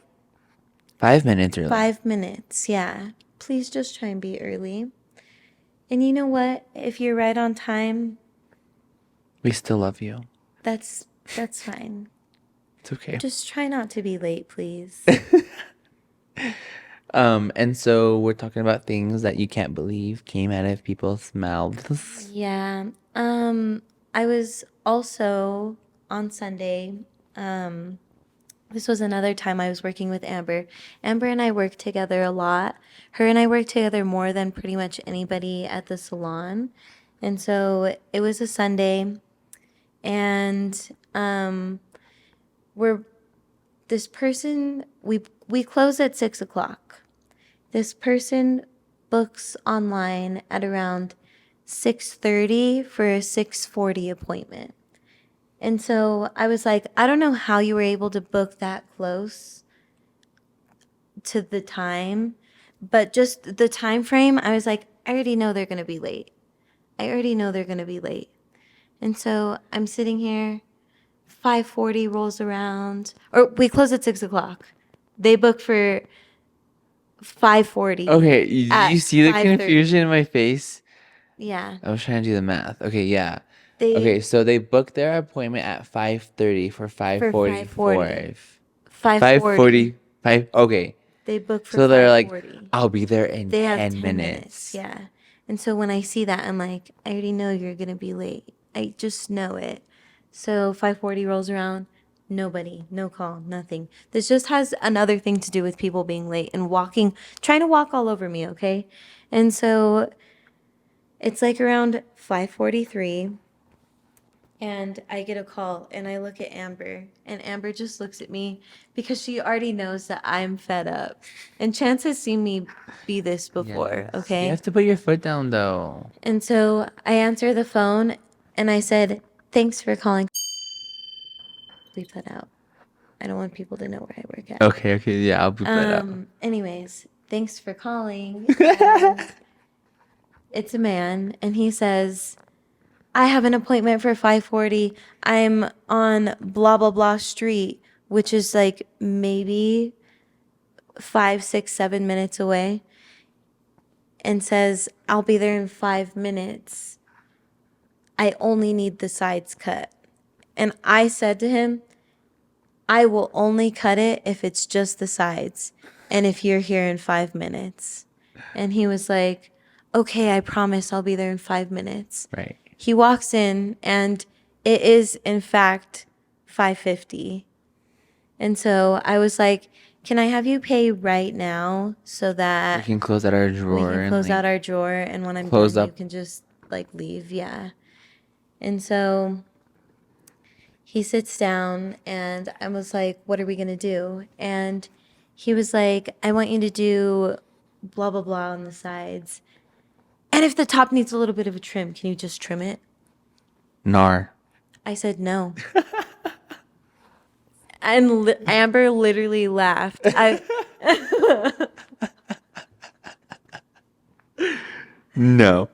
5 minutes early. 5 minutes. Yeah. Please just try and be early. And you know what? If you're right on time, We still love you. that's fine. It's okay. Just try not to be late, please. And so we're talking about things that you can't believe came out of people's mouths. Yeah. I was also on Sunday. Um, this was another time I was working with Amber. Amber and I work together a lot. Her and I work together more than pretty much anybody at the salon. And so it was a Sunday, and we're this person we close at 6 o'clock. This person books online at around 6:30 for a 6:40 appointment. And so I was like, I don't know how you were able to book that close to the time, but just the time frame, I was like, I already know they're going to be late. I already know they're going to be late. And so I'm sitting here, 5:40 rolls around, or we close at 6 o'clock. They book for 5:40 Okay, you at see the 5:30. confusion in my face? Yeah. I was trying to do the math. Okay, yeah. They Okay, so they booked their appointment at 5:30 for for 5:40. 5:45. 5:40. 5:45. Okay. They book for So they're like, 5:40. I'll be there in They have 10 10 minutes. minutes. Yeah. And so when I see that, I'm like, I already know you're going to be late. I just know it. So 5:40 rolls around, nobody, no call, nothing. This just has another thing to do with people being late and trying to walk all over me, okay? And so it's like around 5:43 and I get a call and I look at Amber and Amber just looks at me because she already knows that I'm fed up. And Chance has seen me be this before, Yes. You okay? have to put your foot down though. And so I answer the phone and I said, "Thanks for calling." Bleep that out. I don't want people to know where I work at. Okay, okay, yeah, I'll boop that out. Anyways, thanks for calling. And it's a man and he says, I have an appointment for 5:40. I'm on blah blah blah street, which is like maybe 5, 6, 7 minutes away, and says, I'll be there in 5 minutes. I only need the sides cut. And I said to him, I will only cut it if it's just the sides and if you're here in 5 minutes. And he was like, okay, I promise I'll be there in 5 minutes. Right. He walks in and it is in fact 5:50. And so I was like, can I have you pay right now so We that can close out our we drawer can and close out like our drawer and when I'm close done you up. can just like leave. Yeah. And so he sits down and I was like, what are we going to do? And He was like, I want you to do blah, blah, blah on the sides. And if the top needs a little bit of a trim, can you just trim it? Nar. I said no. And Amber literally laughed. No.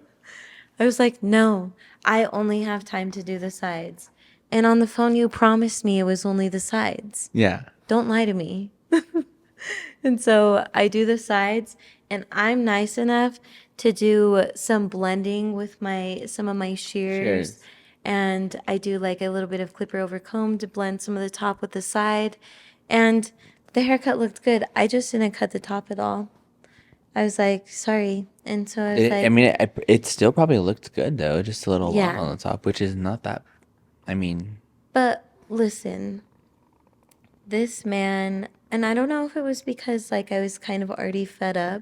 I was like, no, I only have time to do the sides. And on the phone, you promised me it was only the sides. Yeah. Don't lie to me. And so I do the sides, and I'm nice enough to do some blending with my some of my shears, Cheers. and I do like a little bit of clipper over comb to blend some of the top with the side. And the haircut looked good. I just didn't cut the top at all. I was like, sorry. And so I was I like, mean, it still probably looked good though, just a little long yeah. on the top, which is not that. I mean, But listen, this man, and I don't know if it was because like I was kind of already fed up,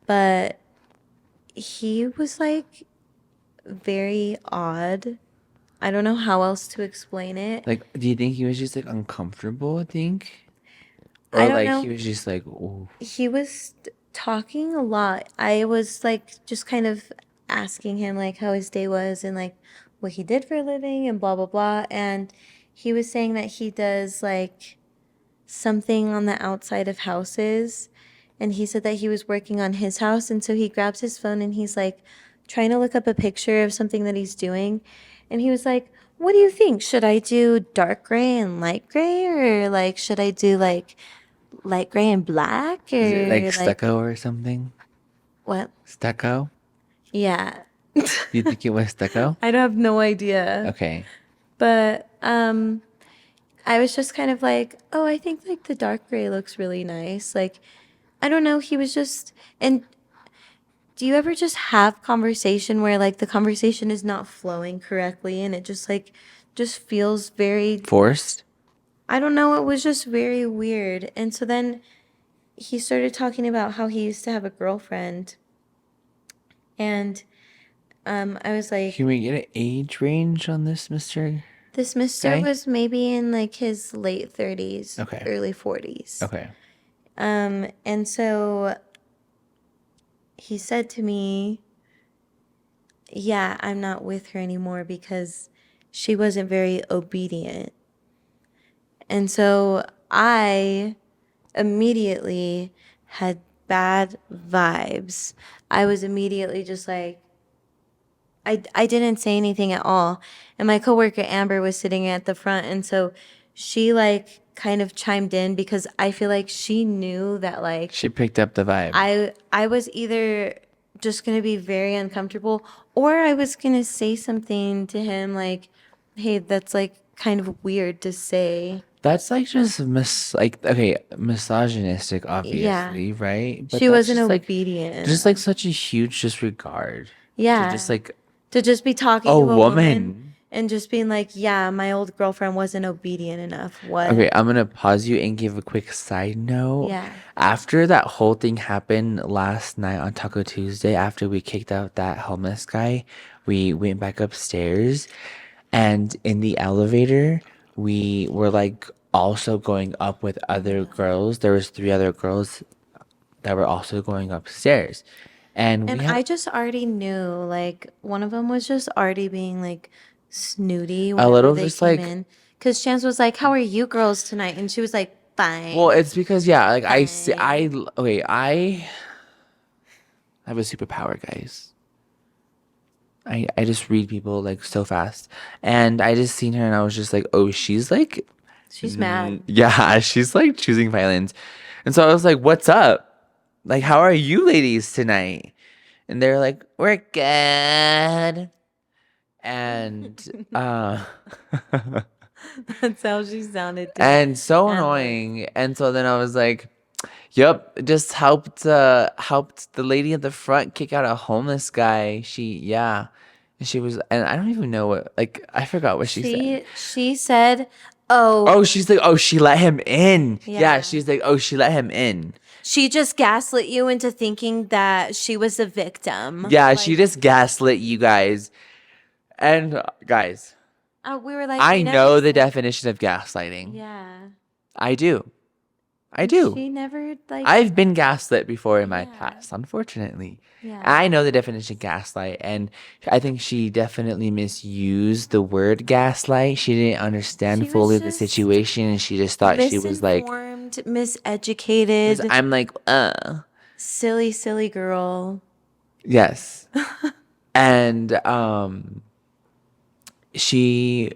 but he was like very odd. I don't know how else to explain it. like, do you think he was just like uncomfortable? I think, I or don't like know. he was just like, oh, He was talking a lot. I was like just kind of asking him like how his day was and like what he did for a living and blah blah blah. And he was saying that he does like something on the outside of houses. And he said that he was working on his house. And so he grabs his phone and he's like trying to look up a picture of something that he's doing. And he was like, what do you think? Should I do dark gray and light gray? Or like, should I do like light gray and black? is it like Or like, stucco or something? what? Stucco? Yeah. Do you think it was stucco? I don't have no idea. Okay. But I was just kind of like, oh, I think like the dark gray looks really nice. Like, I don't know. He was just, and do you ever just have conversation where like the conversation is not flowing correctly and it just like, just feels very, Forced? I don't know. It was just very weird. And so then he started talking about how he used to have a girlfriend. And I was like, Can we get an age range on this, Mr. this mister Guy? was maybe in like his late 30s, Okay. early 40s. Okay. And so he said to me, yeah, I'm not with her anymore because she wasn't very obedient. And so I immediately had bad vibes. I was immediately just like, I didn't say anything at all. And my coworker Amber was sitting at the front. And so she like kind of chimed in because I feel like she knew that like She picked up the vibe. I was either just gonna be very uncomfortable or I was gonna say something to him like, hey, that's like kind of weird to say. That's like just like okay, misogynistic, Yeah. obviously, right? But She that's wasn't obedient just like enough. such a huge disregard to just Yeah. like To just be a talking to a woman woman. and just being like, yeah, my old girlfriend wasn't obedient enough. Okay, What? I'm gonna pause you and give a quick side note. Yeah. After that whole thing happened last night on Taco Tuesday, after we kicked out that homeless guy, we went back upstairs, and in the elevator, we were like also going up with Oh my other God. girls. There was three other girls that were also going upstairs, and And we had I just already knew, like, one of them was just already being like snooty a whenever little they just came like, in. Because Chance was like, how are you girls tonight? And she was like, well, fine, it's because yeah, like fine. okay, I have a superpower, guys. I just read people like so fast. And I just seen her and I was just like, oh, she's like, She's mad. yeah, she's like choosing violence. And so I was like, what's up? Like, how are you ladies tonight? And they're like, we're good. And, That's how she sounded too. and so And like, annoying. And so then I was like, yep, just helped the lady at the front kick out a homeless guy. Yeah. And she was, and I don't even know what, like, I forgot what she said. she said, oh, Oh, she's like, oh, she let him in. Yeah, yeah. she's like, oh, she let him in. She just gaslit you into thinking that she was a victim. Yeah, she Like, just gaslit you guys. And guys, we were like, we I never know the said. definition of gaslighting. Yeah. I do. I And do. she never, like, I've been gaslit before in my yeah, past, unfortunately. yeah. I know the definition of gaslight, and I think she definitely misused the word gaslight. She didn't understand She was fully the just situation, and she just thought she was like, misinformed, because miseducated, I'm like, silly, silly girl. yes. And she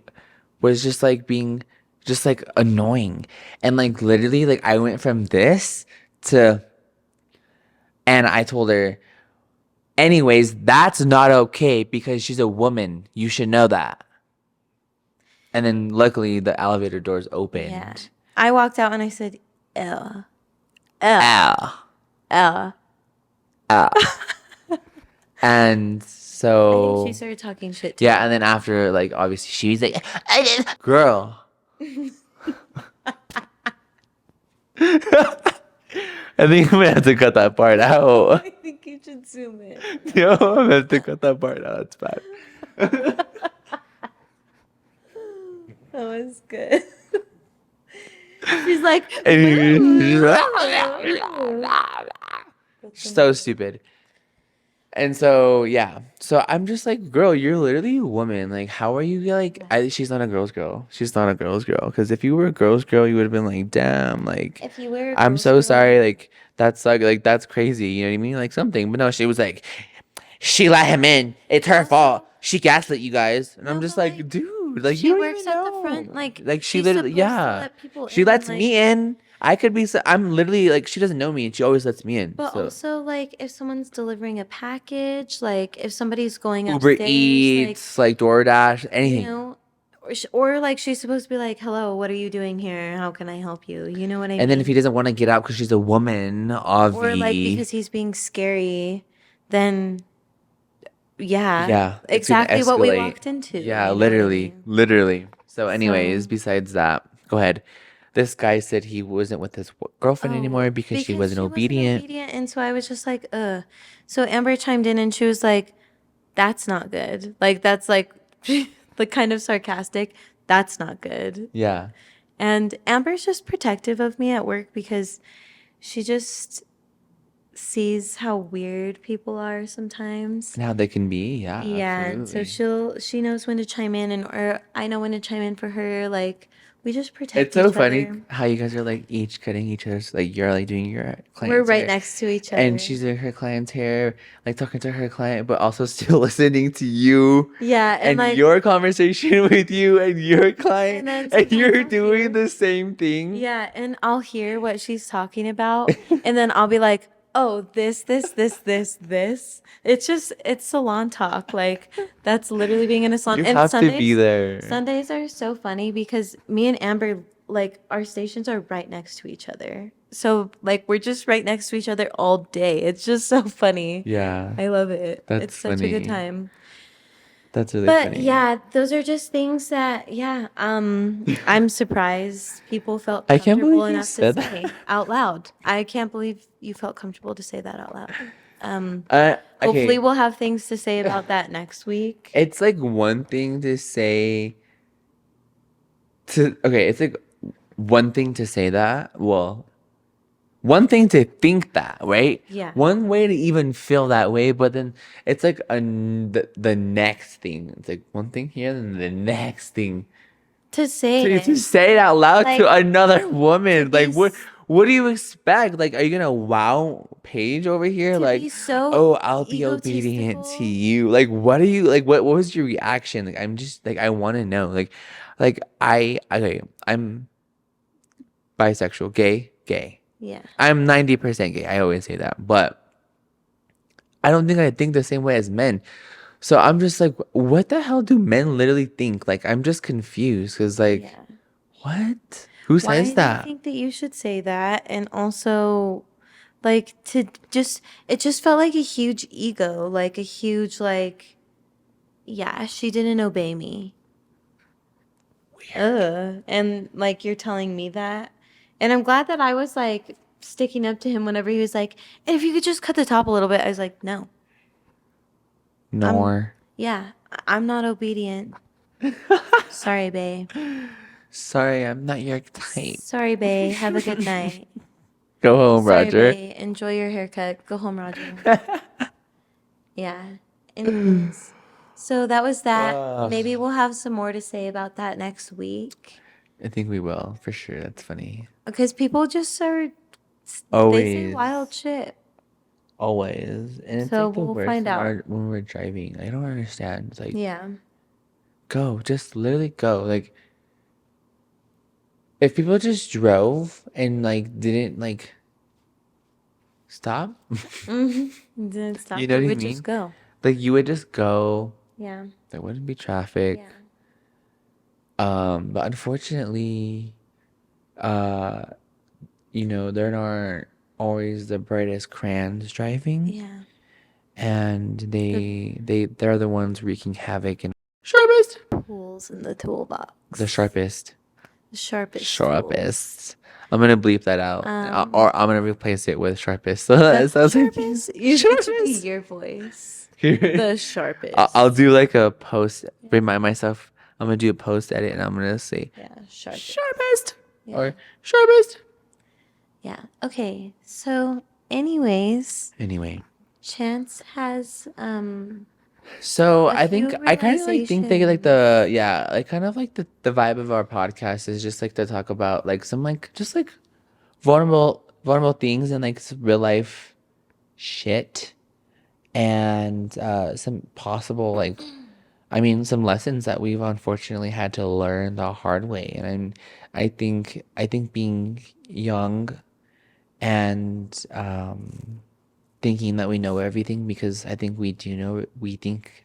was just like being just like annoying. And like literally like I went from this to and I told her, anyways, that's not okay because she's a woman. You should know that. And then luckily the elevator doors Yeah. opened. I walked out and I said, Ugh, ugh, Ow. ugh. Ow. And I think she so started talking shit too. yeah, and then after like obviously she's like girl. I think I'm gonna have to cut that part out. I think you should zoom in. Yo, I'm gonna have to cut that part out. It's bad. That was good. She's like, So stupid. And so yeah, so I'm just like, girl, you're literally a woman. Like, how are you like? She's not a girl's girl. She's not a girl's girl. Because if you were a girl's girl, you would have been like, damn, like, if you were a I'm girl's so girl, sorry. Like, that's like that's crazy. You know what I mean? Like something. But no, she was like, she let him in. It's her also, fault. She gaslit you guys. And I'm no, just but like, like, dude, like you she don't works even at the front. know. Like, Like she she's literally, supposed to yeah, let people she in. lets Like, me in. I could be. I'm literally like she doesn't know me, and she always lets me in. but So also, like, if someone's delivering a package, like, if somebody's going Uber upstairs, like, Eats, like DoorDash, you anything. know, or like, she's supposed to be like, hello, what are you doing here? How can I help you? You know what I And then if he mean? doesn't want to get out because she's a woman, Or like, Avi, because he's being scary, then yeah, yeah, it's gonna exactly what we escalate. walked into. Yeah, You know what I literally, mean? literally. So, anyways, So, besides that, go ahead. This guy said he wasn't with his girlfriend oh, anymore because she because wasn't she wasn't obedient. obedient. And so I was just like, ugh. So Amber chimed in and she was like, that's not good. Like, that's like, the kind of sarcastic, that's not good. Yeah, And Amber's just protective of me at work because she just sees how weird people are sometimes. and how they can be. Yeah, Yeah, and so absolutely. she knows when to chime in and or I know when to chime in for her. Like we just It's protect so each funny other. how you guys are like each cutting each other's like you're like doing your We're client's right hair, next to each and other. she's doing her client's hair, like talking to her client, but also still listening to you Yeah, and and like your conversation with you and your client, and then and sometimes you're I'll doing hear the same thing. yeah, and I'll hear what she's talking about and then I'll be like, "Oh, this." It's salon talk. Like that's literally being in a salon. You And have to be there. Sundays are so funny because me and Amber like our stations are right next to each other. So like we're just right next to each other all day. It's just so funny. Yeah, I love it. that's It's such a good funny. time. That's really But funny. yeah, those are just things that yeah, I'm surprised people felt I can't comfortable believe you enough to said that. say out loud. I can't believe you felt comfortable to say that out loud. Hopefully Okay. we'll have things to say about that next week. It's like one thing to say to okay, it's like one thing to say that. Well, one thing to think that, right? Yeah. One way to even feel that way, but then it's like the next thing. It's like one thing here, and the next thing To say to it. say it out loud to Like another to woman. be Like s- what do you expect? Like, are you gonna wow Paige over here? to Like, be so oh, I'll be obedient to egotistical. you. Like, what are you like? What was your reaction? Like, I'm just like I want to know. Like I okay, I'm bisexual, gay. Yeah. I'm 90% gay. I always say that, but I don't think I think the same way as men. So I'm just like, what the hell do men literally think? Like, I'm just confused because like, Yeah. what? Who says Why do you that? think that you should say that? And also, like, to just, it just felt like a huge ego, like a huge, like, yeah, she didn't obey me. Ugh. And, like, you're telling me that. And I'm glad that I was, like, sticking up to him whenever he was like, and if you could just cut the top a little bit. I was like, no, I'm, Nor. yeah, I'm not obedient. Sorry, babe. Sorry, I'm not your type. Sorry, bae. Have a good night. Go home, Sorry, Roger. bae. Enjoy your haircut. Go home, Roger. Yeah. Anyways, so that was that. Ugh. Maybe we'll have some more to say about that next week. I think we will, for sure. That's funny. Because people just are, they say wild Always. shit. Always. And it's So like the we'll worst find when out. we're driving. I don't understand. It's like, Yeah. go. Just literally go. Like, if people just drove and like didn't like stop, Didn't you stop. know We what I would just mean? go. Like you would just go. Yeah. There wouldn't be traffic. Yeah. But unfortunately, uh, there aren't always the brightest crayons driving, Yeah. and The they're the ones wreaking havoc and sharpest, tools in the the toolbox. sharpest, The sharpest tools. sharpest. I'm gonna bleep that out, Um, or I'm gonna replace it with sharpest. So that sounds like sharpest. It should be sharpest. your voice. Here. The I'll sharpest. do like a post. Yeah. Remind myself. I'm gonna do a post edit, and I'm gonna say Yeah. Sharpest. sharpest Yeah. or sharpest. Yeah. Okay. So, anyways, Anyway, Chance has so a I think few I kind of like think they like realizations. like kind of like the vibe of our podcast is just like to talk about like some like just like vulnerable things and like some real life shit and some possible like some lessons that we've unfortunately had to learn the hard way. And I think being young and thinking that we know everything, because I think we do know we think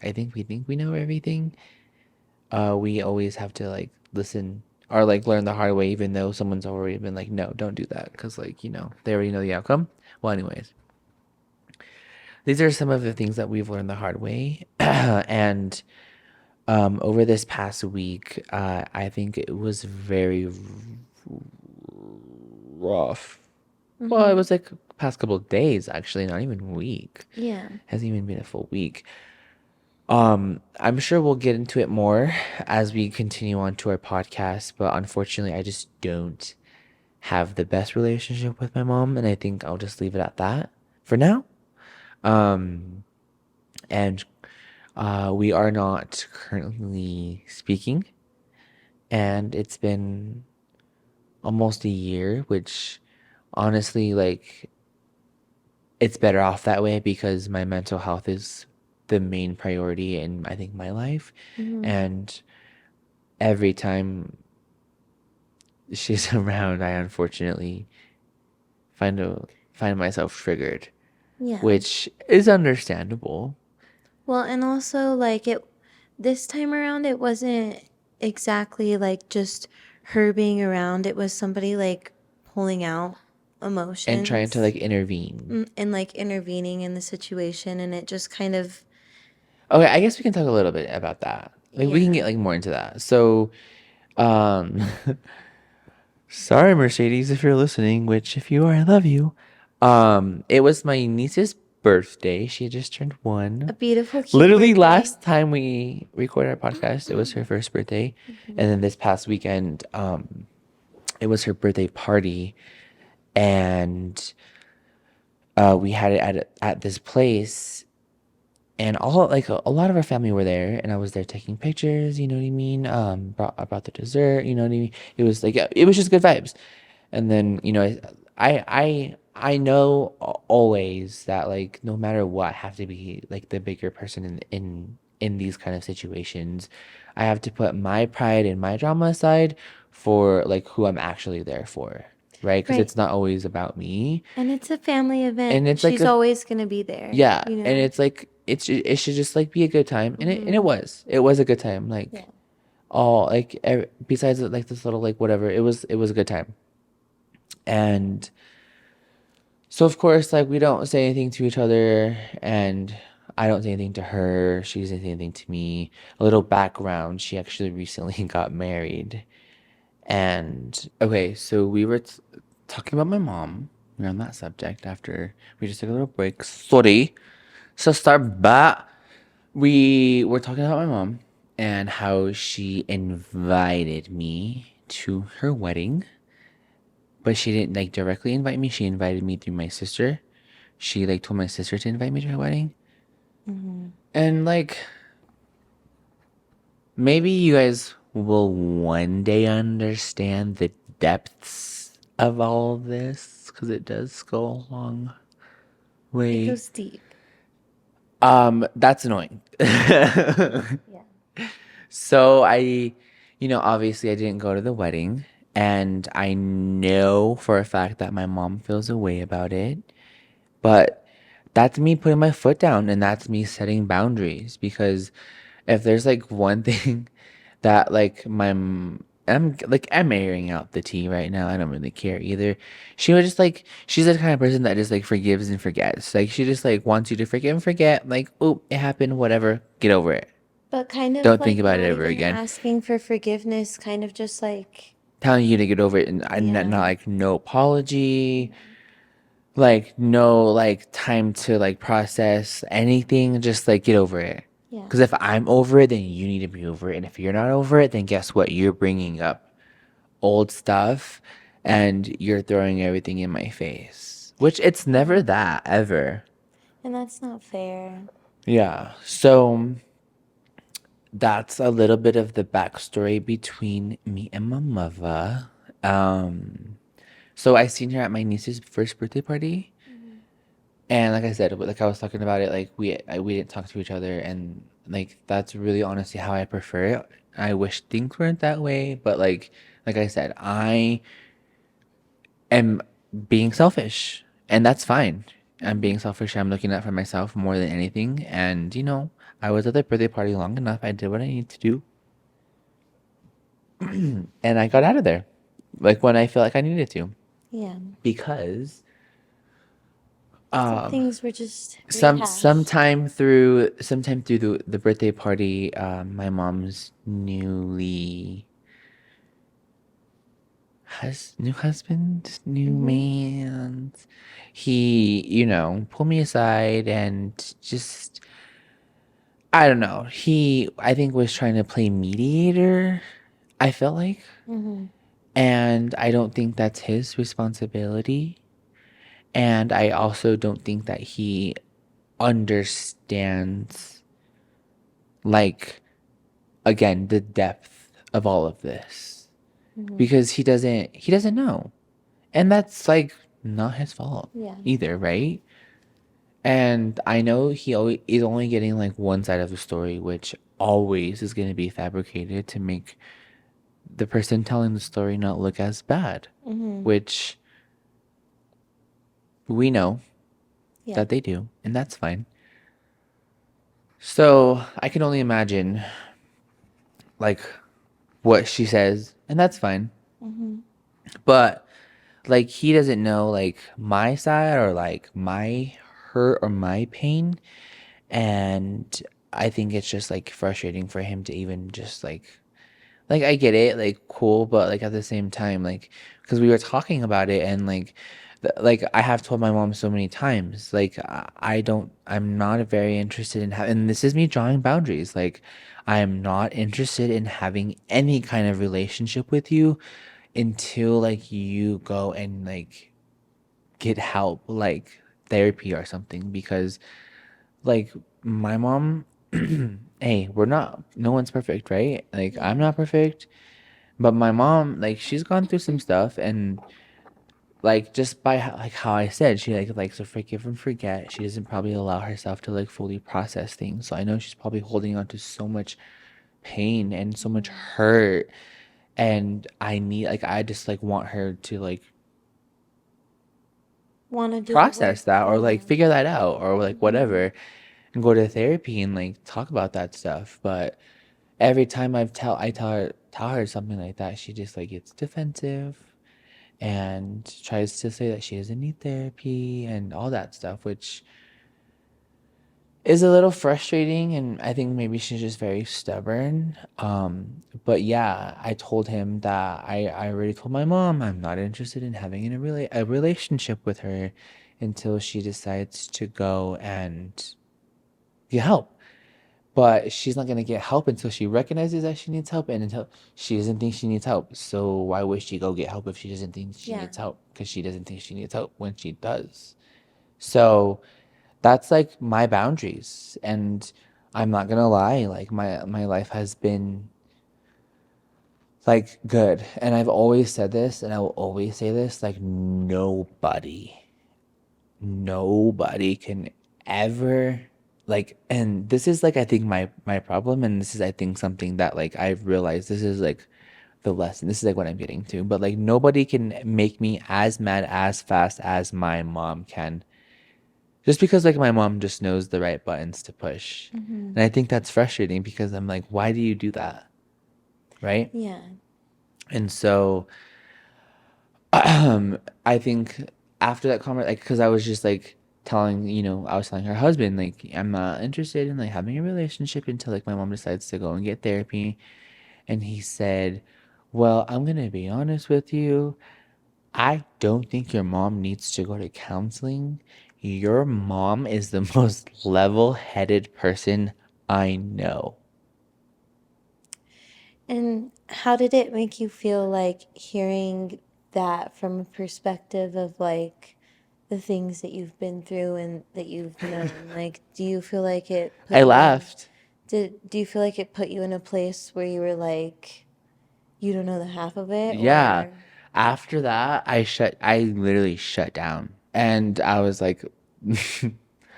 we know everything. We always have to like listen or like learn the hard way, even though someone's already been like, no, don't do that, because like they already know the outcome. Well, anyways, these are some of the things that we've learned the hard way. And over this past week, I think it was very rough. Well, it Mm-hmm. was like past couple of days, actually, not even week. Yeah. Hasn't even been a full week. I'm sure we'll get into it more as we continue on to our podcast, but unfortunately, I just don't have the best relationship with my mom, and I think I'll just leave it at that for now. Um, and we are not currently speaking, and it's been almost a year, which honestly, like, it's better off that way because my mental health is the main priority in I think my life. Mm-hmm. And every time she's around, I unfortunately find a find myself triggered, Yeah. which is understandable. Well, and also like this time around it wasn't exactly like just her being around. It was somebody like pulling out And trying to emotions like intervene. and like intervening in the situation, and it just kind of Okay, I guess we can talk a little bit about that. Like we can yeah. get like more into that. So, um sorry, Mercedes, if you're listening, which if you are, I love you. It was my niece's birthday. She had just turned A 1. beautiful cute Literally birthday. last time we recorded our podcast, it was her first birthday. And then this past weekend, it was her birthday party, and we had it at this place, and all like a lot of our family were there, and I was there taking pictures, you know what I mean? I brought the dessert, you know what I mean? It was like it was just good vibes. And then, I know always that like no matter what, I have to be like the bigger person in these kind of situations. I have to put my pride and my drama aside for like who I'm actually there for, right? Because Right. it's not always about me. And it's a family event. And it's like She's a always going to be there, yeah, you and know. it's like it should just like be a good time, and it Mhm. was. It was a good time. Yeah. Like all like besides like this little like whatever, it was a good time. And so of course, like we don't say anything to each other, and I don't say anything to her. She doesn't say anything to me. A little background: she actually recently got married, and okay, so we were talking about my mom. We're on that subject after we just took a little break. Sorry. So start back. We were talking about my mom and how she invited me to her wedding, but she didn't like directly invite me. She invited me through my sister. She like told my sister to invite me to her wedding. Mm-hmm. And like maybe you guys will one day understand the depths of all of this because it does go a long It way. goes deep. That's annoying. Yeah. So obviously I didn't go to the wedding, and I know for a fact that my mom feels a way about it, but that's me putting my foot down and that's me setting boundaries because if there's like one thing that like I'm airing out the tea right now. I don't really care either. She was just like she's the kind of person that just like forgives and forgets. Like she just like wants you to forgive and forget. Like, oh, it happened, whatever. Get over it. But kind of Don't think like about it not ever even again. asking for forgiveness, kind of just like, Telling you to get over it and not yeah, like no apology, yeah, like no like time to like process anything, just like get over it. yeah, Because if I'm over it, then you need to be over it. And if you're not over it, then guess what? You're bringing up old stuff and you're throwing everything in my face, which it's never yeah. that ever. And that's not fair. Yeah. So that's a little bit of the backstory between me and my mother. So I seen her at my niece's first birthday party. Mm-hmm. And like I said, like I was talking about it, like we didn't talk to each other, and like that's really honestly how I prefer it. I wish things weren't that way, but like I said, I am being selfish, and that's fine. I'm Mm-hmm. being selfish. I'm looking out for myself more than anything, and I was at the birthday party long enough. I did what I needed to do, and I got out of there, like when I feel like I needed to, Yeah. because Some um things were just some rehashed. sometime through the birthday party, my mom's new husband, new Mm-hmm. man, he pulled me aside and just I don't know, he I think was trying to play mediator, I felt like, Mm-hmm. and I don't think that's his responsibility, and I also don't think that he understands, like, again, the depth of all of this, Mm-hmm. because he doesn't know, and that's like not his fault Yeah. either, right? And I know he always is only getting like one side of the story, which always is going to be fabricated to make the person telling the story not look as bad, Mm-hmm. which we know Yeah. that they do, and that's fine. So I can only imagine like what she says, and that's fine. Mm-hmm. But like he doesn't know like my side or like my hurt or my pain, and I think it's just like frustrating for him to even just like I get it, like cool, but like at the same time, like because we were talking about it, and like I have told my mom so many times, like I'm not very interested in having, and this is me drawing boundaries. Like I am not interested in having any kind of relationship with you until like you go and like get help, like therapy or something, because like my mom, hey, no one's perfect, right? Like I'm Yeah. not perfect. But my mom, like, she's gone through some stuff, and like just by like how I said, she like likes to forgive and forget. She doesn't probably allow herself to like fully process things. So I know she's probably holding on to so much pain and so much Mm-hmm. hurt, and I just like want her to like Want to do the work. process that or Yeah. like figure that out or like Mm-hmm. whatever, and go to therapy and like talk about that stuff. But every time I tell her something like that, she just like gets defensive and tries to say that she doesn't need therapy and all that stuff, which is a little frustrating. And I think maybe she's just very stubborn. But yeah, I told him that I already told my mom I'm not interested in having a relationship with her until she decides to go and get help. but she's not gonna get help until she recognizes that she needs help and until she doesn't think she needs help. So why would she go get help if she doesn't think she Yeah. needs help? Because she doesn't think she needs help when she does. So that's like my boundaries. And I'm not gonna lie, like my life has been like good. And I've always said this and I will always say this, like nobody can ever like, and this is like I think my problem, and this is I think something that like I've realized this is like the lesson, this is like what I'm getting to, but like nobody can make me as mad as fast as my mom can, just because like my mom just knows the right buttons to push. Mm-hmm. And I think that's frustrating because I'm like, why do you do that, right? Yeah. And so I think after that comment, like, because I was just like telling, I was telling her husband, like, I'm not interested in like having a relationship until like my mom decides to go and get therapy. And he said, well, I'm gonna be honest with you. I don't think your mom needs to go to counseling. Your mom is the most level-headed person I know. And how did it make you feel like hearing that from a perspective of like the things that you've been through and that you've known? Like, do you feel like it put I you in, laughed. do you feel like it put you in a place where you were like, you don't know the half of it Yeah. or? After that, I literally shut down. And I was like,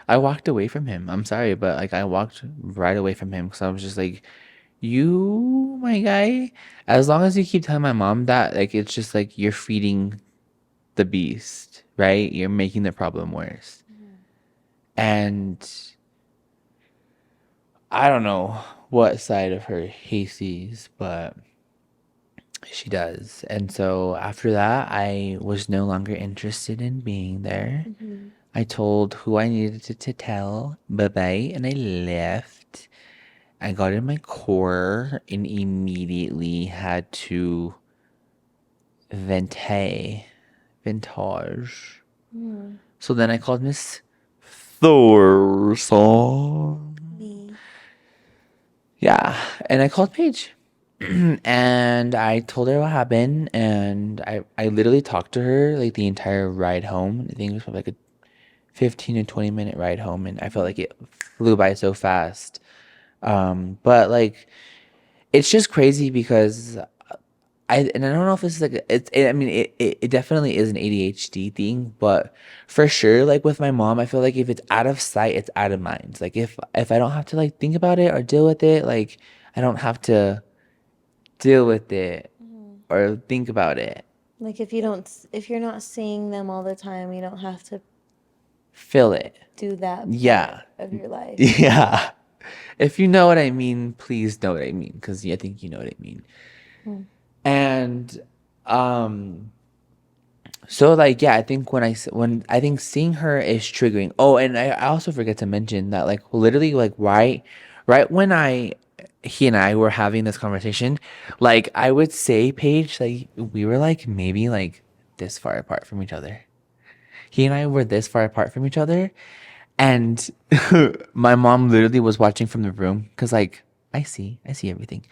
I walked away from him. I'm sorry, but like I walked right away from him because I was just like, you, my guy, as long as you keep telling my mom that, like, it's just like you're feeding the beast, right? You're making the problem worse. And I don't know what side of her he sees, but she does. And so after that, I was no longer interested in being there. Mm-hmm. I told who I needed to tell bye bye and I left. I got in my car and immediately had to vente, vintage. Mm. So then I called Miss Thorson. Me. Yeah, and I called Paige. And I told her what happened, and I literally talked to her like the entire ride home. I think it was probably like a 15 to 20 minute ride home, and I felt like it flew by so fast. But like it's just crazy because I don't know if it's like I mean it definitely is an ADHD thing, but for sure like with my mom, I feel like if it's out of sight, it's out of mind. Like if I don't have to like think about it or deal with it, like I don't have to deal with it Mm. or think about it. Like if you're not seeing them all the time, you don't have to Feel it. do that part Yeah. of your life. Yeah. If you know what I mean, please know what I mean, because I think you know what I mean. Mm. And um so like yeah, I think when I think seeing her is triggering. Oh, and I also forget to mention that like literally like right when he and I were having this conversation, like I would say Paige, like we were like maybe like this far apart from each other. He and I were this far apart from each other, and my mom literally was watching from the room because like I see everything.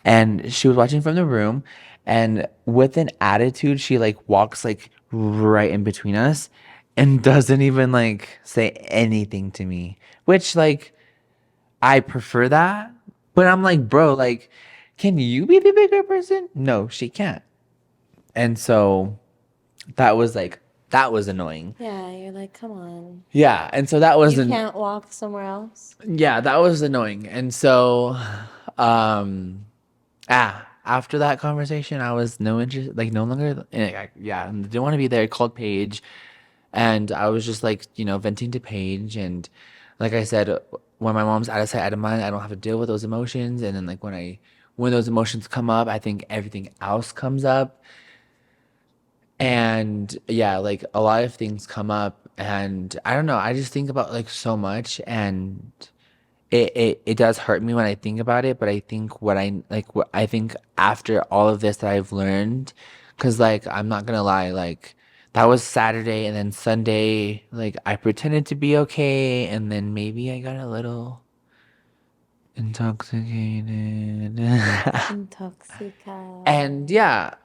And she was watching from the room, and with an attitude, she like walks like right in between us and doesn't even like say anything to me, which like I prefer that. But I'm like, bro, like, can you be the bigger person? No, she can't. And so that was like, that was annoying. Yeah, you're like, come on. Yeah. And so that You wasn't, can't walk somewhere else? yeah, that was annoying. And so, after that conversation, I was no interest, like no longer, yeah, didn't want to be there. Called Paige, and I was just like, venting to Paige, and like I said, when my mom's out of sight, out of mind, I don't have to deal with those emotions, and then like when those emotions come up, I think everything else comes up, and yeah, like a lot of things come up, and I don't know, I just think about like so much, and it does hurt me when I think about it, but I think what I think after all of this that I've learned, because like I'm not gonna lie, like that was Saturday and then Sunday, like I pretended to be okay, and then maybe I got a little Intoxicated. And Intoxicado. yeah,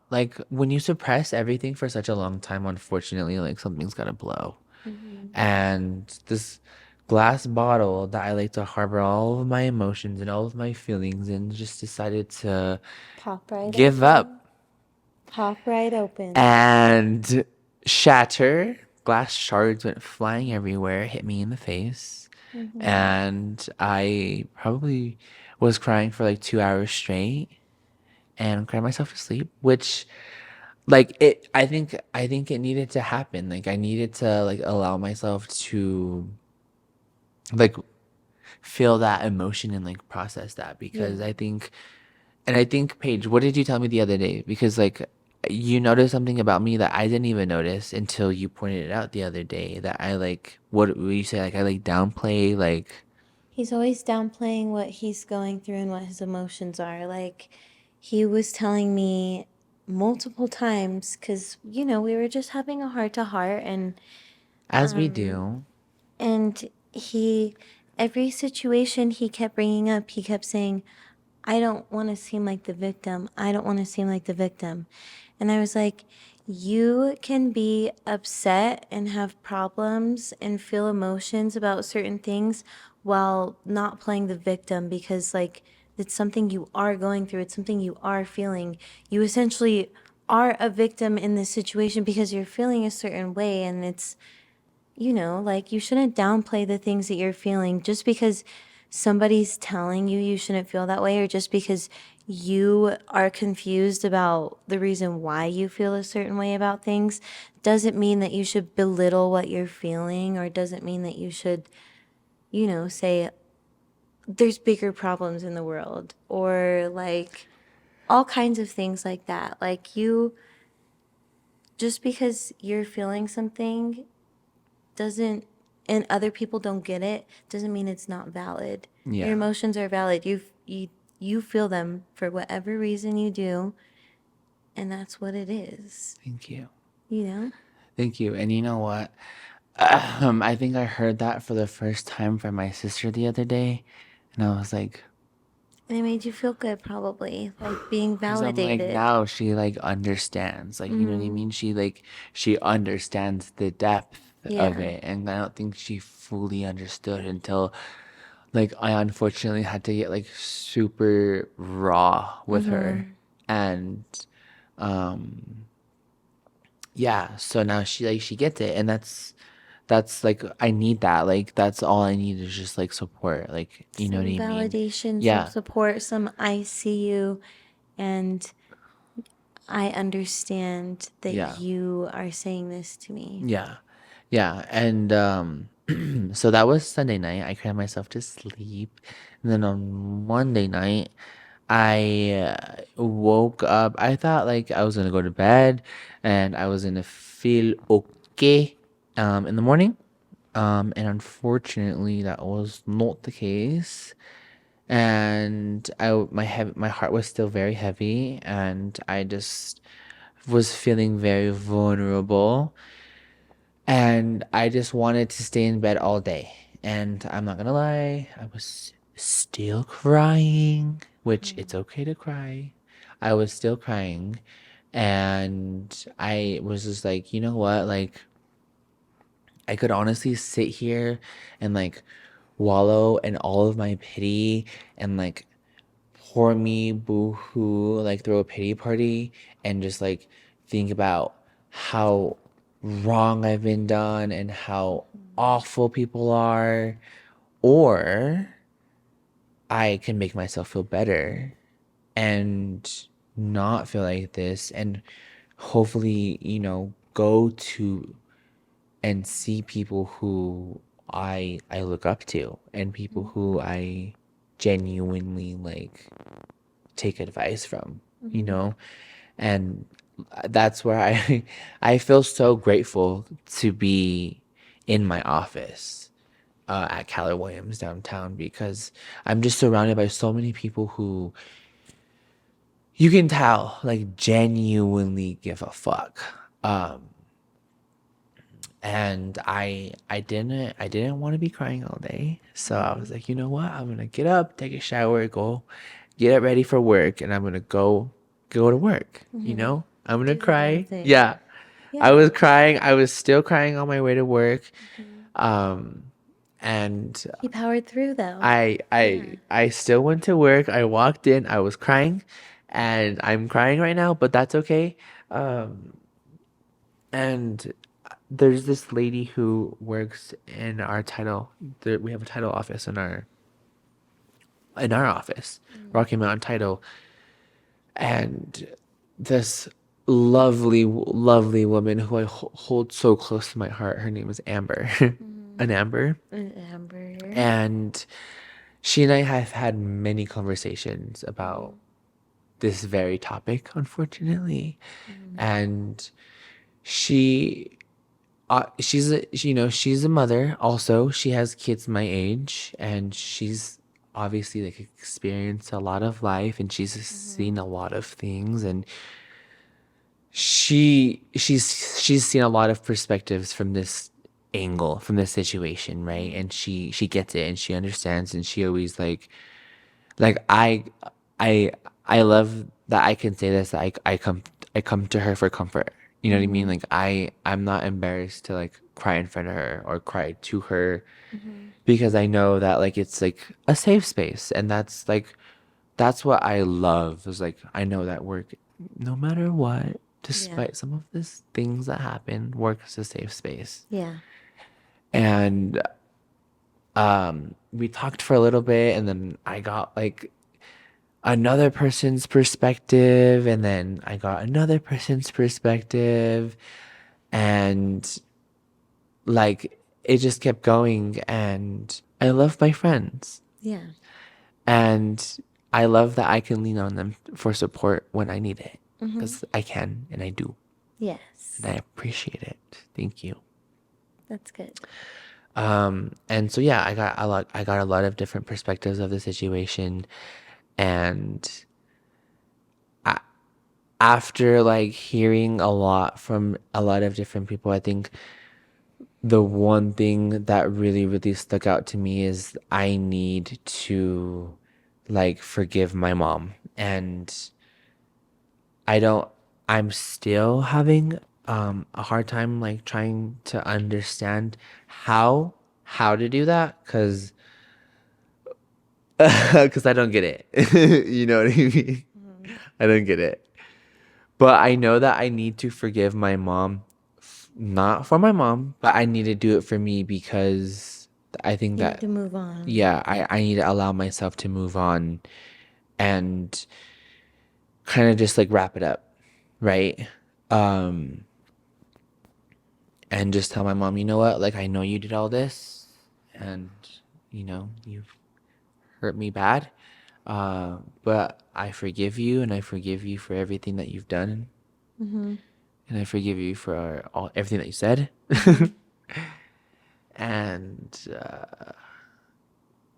like when you suppress everything for such a long time, unfortunately, like something's gotta blow. Hmm. And this glass bottle that I like to harbor all of my emotions and all of my feelings in just decided to Pop right give open. up Pop right open. and shatter. Glass shards went flying everywhere, hit me in the face. Hmm. And I probably was crying for like 2 hours straight and cried myself to sleep, which like it I think it needed to happen. Like I needed to like allow myself to like feel that emotion and like process that because Yeah. I think Paige, what did you tell me the other day? Because like you noticed something about me that I didn't even notice until you pointed it out the other day that I like what you say like I like downplay like He's always downplaying what he's going through and what his emotions are. Like, he was telling me multiple times, because, we were just having a heart to heart, as we um, do. and every situation he kept bringing up, he kept saying, I don't want to seem like the victim. I don't want to seem like the victim. And I was like, you can be upset and have problems and feel emotions about certain things while not playing the victim because, like, it's something you are going through, it's something you are feeling. You essentially are a victim in this situation because you're feeling a certain way, and it's like you shouldn't downplay the things that you're feeling just because somebody's telling you shouldn't feel that way, or just because you are confused about the reason why you feel a certain way about things, doesn't mean that you should belittle what you're feeling, or doesn't mean that you should, say there's bigger problems in the world, or like all kinds of things like that. Like, just because you're feeling something doesn't and other people don't get it, doesn't mean it's not valid. Your Yeah. emotions are valid. You feel them for whatever reason you do, and that's what it is. Thank you. You know? Thank you. And you know what? I think I heard that for the first time from my sister the other day, and I was like, And it made you feel good, probably, like being because I'm like, validated. now she like understands, like, you know what I mean? She understands the depth of Yeah. it, and I don't think she fully understood until like I unfortunately had to get like super raw with her, and um yeah, so now she gets it, and that's like I need that. Like that's all I need is just like support. Like you know what Some I mean? validation, some Yeah. support, some I see you, and I understand that Yeah. you are saying this to me. Yeah. Yeah. And so that was Sunday night. I cried myself to sleep. And then on Monday night, I woke up. I thought like I was gonna go to bed and I was gonna feel okay in the morning. And unfortunately, that was not the case. And my heart was still very heavy, and I just was feeling very vulnerable, and I just wanted to stay in bed all day. And I'm not gonna lie, I was still crying, which it's okay to cry. I was still crying, and I was just like, you know what, like I could honestly sit here and like wallow in all of my pity and like pour me boo hoo, like throw a pity party and just like think about how wrong I've been done and how awful people are. Or I can make myself feel better and not feel like this and hopefully, go to and see people who I look up to and people who I genuinely like take advice from, you Hmm. know? And that's where I feel so grateful to be in my office at Keller Williams downtown because I'm just surrounded by so many people who you can tell like genuinely give a fuck. Um and I didn't want to be crying all day. So I was like, you know what? I'm gonna get up, take a shower, go get ready for work, and I'm gonna go to work. I'm gonna Do the damn cry. thing. Yeah. I Yeah. was crying. I was still crying on my way to work. Um and He powered through though. I Yeah. I I still went to work. I walked in. I was crying, and I'm crying right now, but that's okay. Um, and there's this lady who works in our title. We have a title office in our office, Rocky Mountain Title, and this lovely, lovely woman who I hold so close to my heart. Her name is Amber, an Amber, An Amber. and she and I have had many conversations about this very topic, unfortunately. And she, she's a mother. Also, she has kids my age, and she's obviously like experienced a lot of life, and she's seen a lot of things, and she's seen a lot of perspectives from this angle, from this situation, right? And she gets it, and she understands, and she always like I I love that I can say this. I come to her for comfort. You know what I mean? Like I'm not embarrassed to like cry in front of her or cry to her because I know that like it's like a safe space, and that's what I love. Is like I know that work, no matter what, Yeah. despite some of these things that happen, work is a safe space. Yeah. And we talked for a little bit, and then I got like another person's perspective, and then I got another person's perspective, and like it just kept going. And I love my friends, Yeah. and I love that I can lean on them for support when I need it, because I can and I do, and Yes. I appreciate it. Thank you. That's good. And so yeah, I got a lot of different perspectives of the situation, and after like hearing a lot from a lot of different people, I think the one thing that really, really stuck out to me is I need to like forgive my mom. And I don't, I'm still having a hard time like trying to understand how to do that, because I don't get it. You know what I mean? I don't get it. But I know that I need to forgive my mom, not for my mom, but I need to do it for me, because I think You need that, to move on. yeah, I need to allow myself to move on and kind of just like wrap it up, right? Um, and just tell my mom, you know what? Like, I know you did all this, and you've hurt me bad. But I forgive you, and I forgive you for everything that you've done, and I forgive you for all everything that you said. And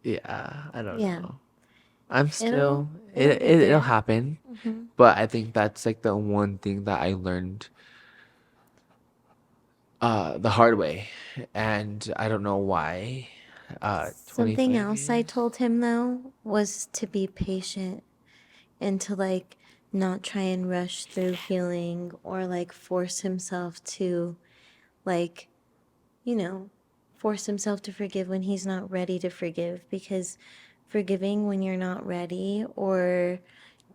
yeah, I don't Yeah. know. I'm It'll still it'll get it'll there. happen, but I think that's like the one thing that I learned the hard way, and I don't know why. Something 25 else I years. told him though was to be patient and to like not try and rush through healing or like force himself to like, you know, force himself to forgive when he's not ready to forgive, because forgiving when you're not ready or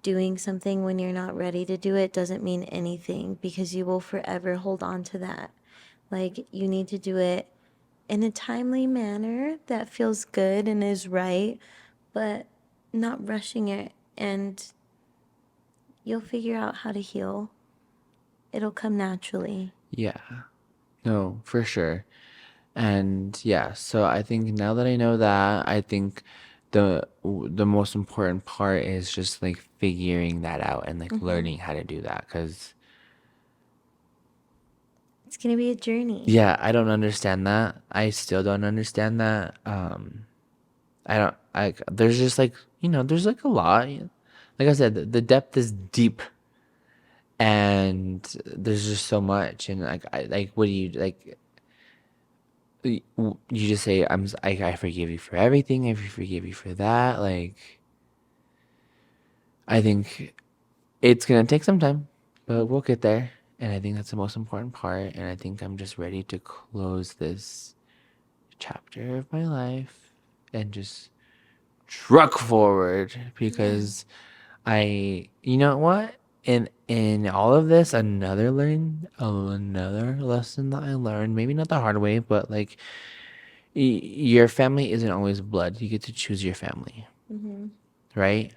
doing something when you're not ready to do it doesn't mean anything, because you will forever hold on to that. Like, you need to do it in a timely manner that feels good and is right, but not rushing it, and you'll figure out how to heal. It'll come naturally. Yeah, no, for sure. And yeah, so I think now that I know that, I think the most important part is just like figuring that out and like learning how to do that, because It's gonna be a journey. yeah, I don't understand that. I still don't understand that. I don't there's just like, there's like a lot. Like I said, the depth is deep, and there's just so much, and like what do you like you just say, I forgive you for everything. I forgive you for that. Like, I think it's gonna take some time, but we'll get there. And I think that's the most important part. And I think I'm just ready to close this chapter of my life and just truck forward Yeah. because you know what? In all of this, another lesson that I learned, maybe not the hard way, but like your family isn't always blood. You get to choose your family, Mm-hmm. right?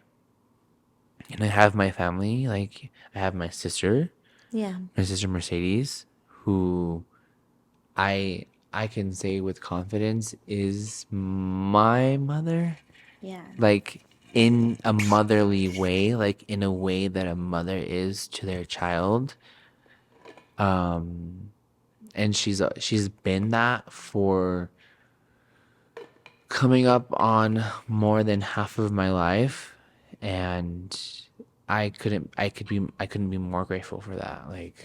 And I have my family, like I have Yeah. my sister Mercedes, who I can say with confidence is my mother, Yeah. like in a motherly way, like in a way that a mother is to their child. Um, and she's been that for coming up on more than half of my life, and I couldn't be more grateful for that. Like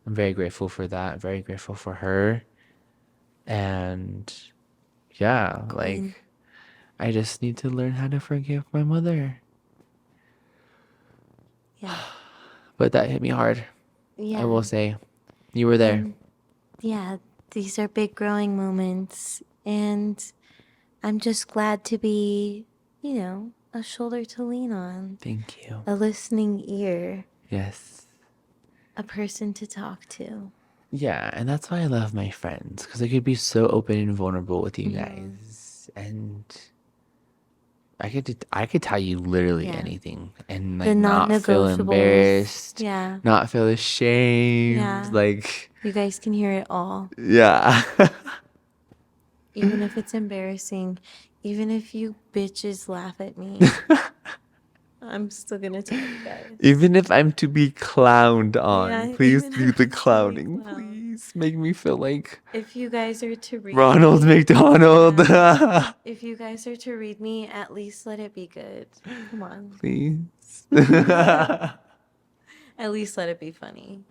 I'm very grateful for that. Very grateful for her, and yeah, Queen. like I just need to learn how to forgive my mother. Yeah. But that hit me hard. I Yeah. will say, you were there. And yeah, these are big growing moments. And I'm just glad to be, a shoulder to lean on, Thank you. a listening ear, Yes. a person to talk to. Yeah, and that's why I love my friends because I could be so open and vulnerable with you Mm-hmm. guys, and I could tell you literally Yeah. anything and The like non not feel negotiables. embarrassed, Yeah. not feel ashamed. Yeah. Like, You guys can hear it all. yeah. Even if it's embarrassing, even if you bitches laugh at me, I'm still gonna tell you guys. Even if I'm to be clowned on, Yeah, please even do if the it's to be clowning. clown. Please make me feel like If you guys are to read Ronald me, McDonald. yeah. If you guys are to read me, at least let it be good. Come on. Please. At least let it be funny.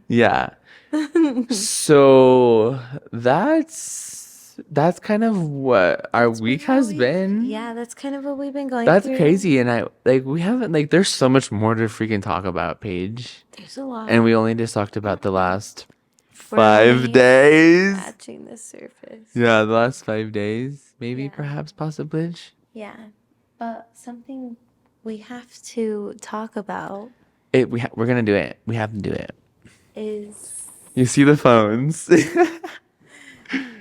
Yeah. Okay. So that's kind of what our That's been week what has we've, been. yeah, that's kind of what we've been going That's through. crazy, and I like we haven't like there's so much more to freaking talk about, Paige. There's a lot. And we only just talked about the last We're 5 days. scratching the surface. Yeah, the last 5 days. Maybe, Yeah. perhaps, possibly. Yeah. But something we have to talk about We're gonna do it. We have to do it. is You see the phones.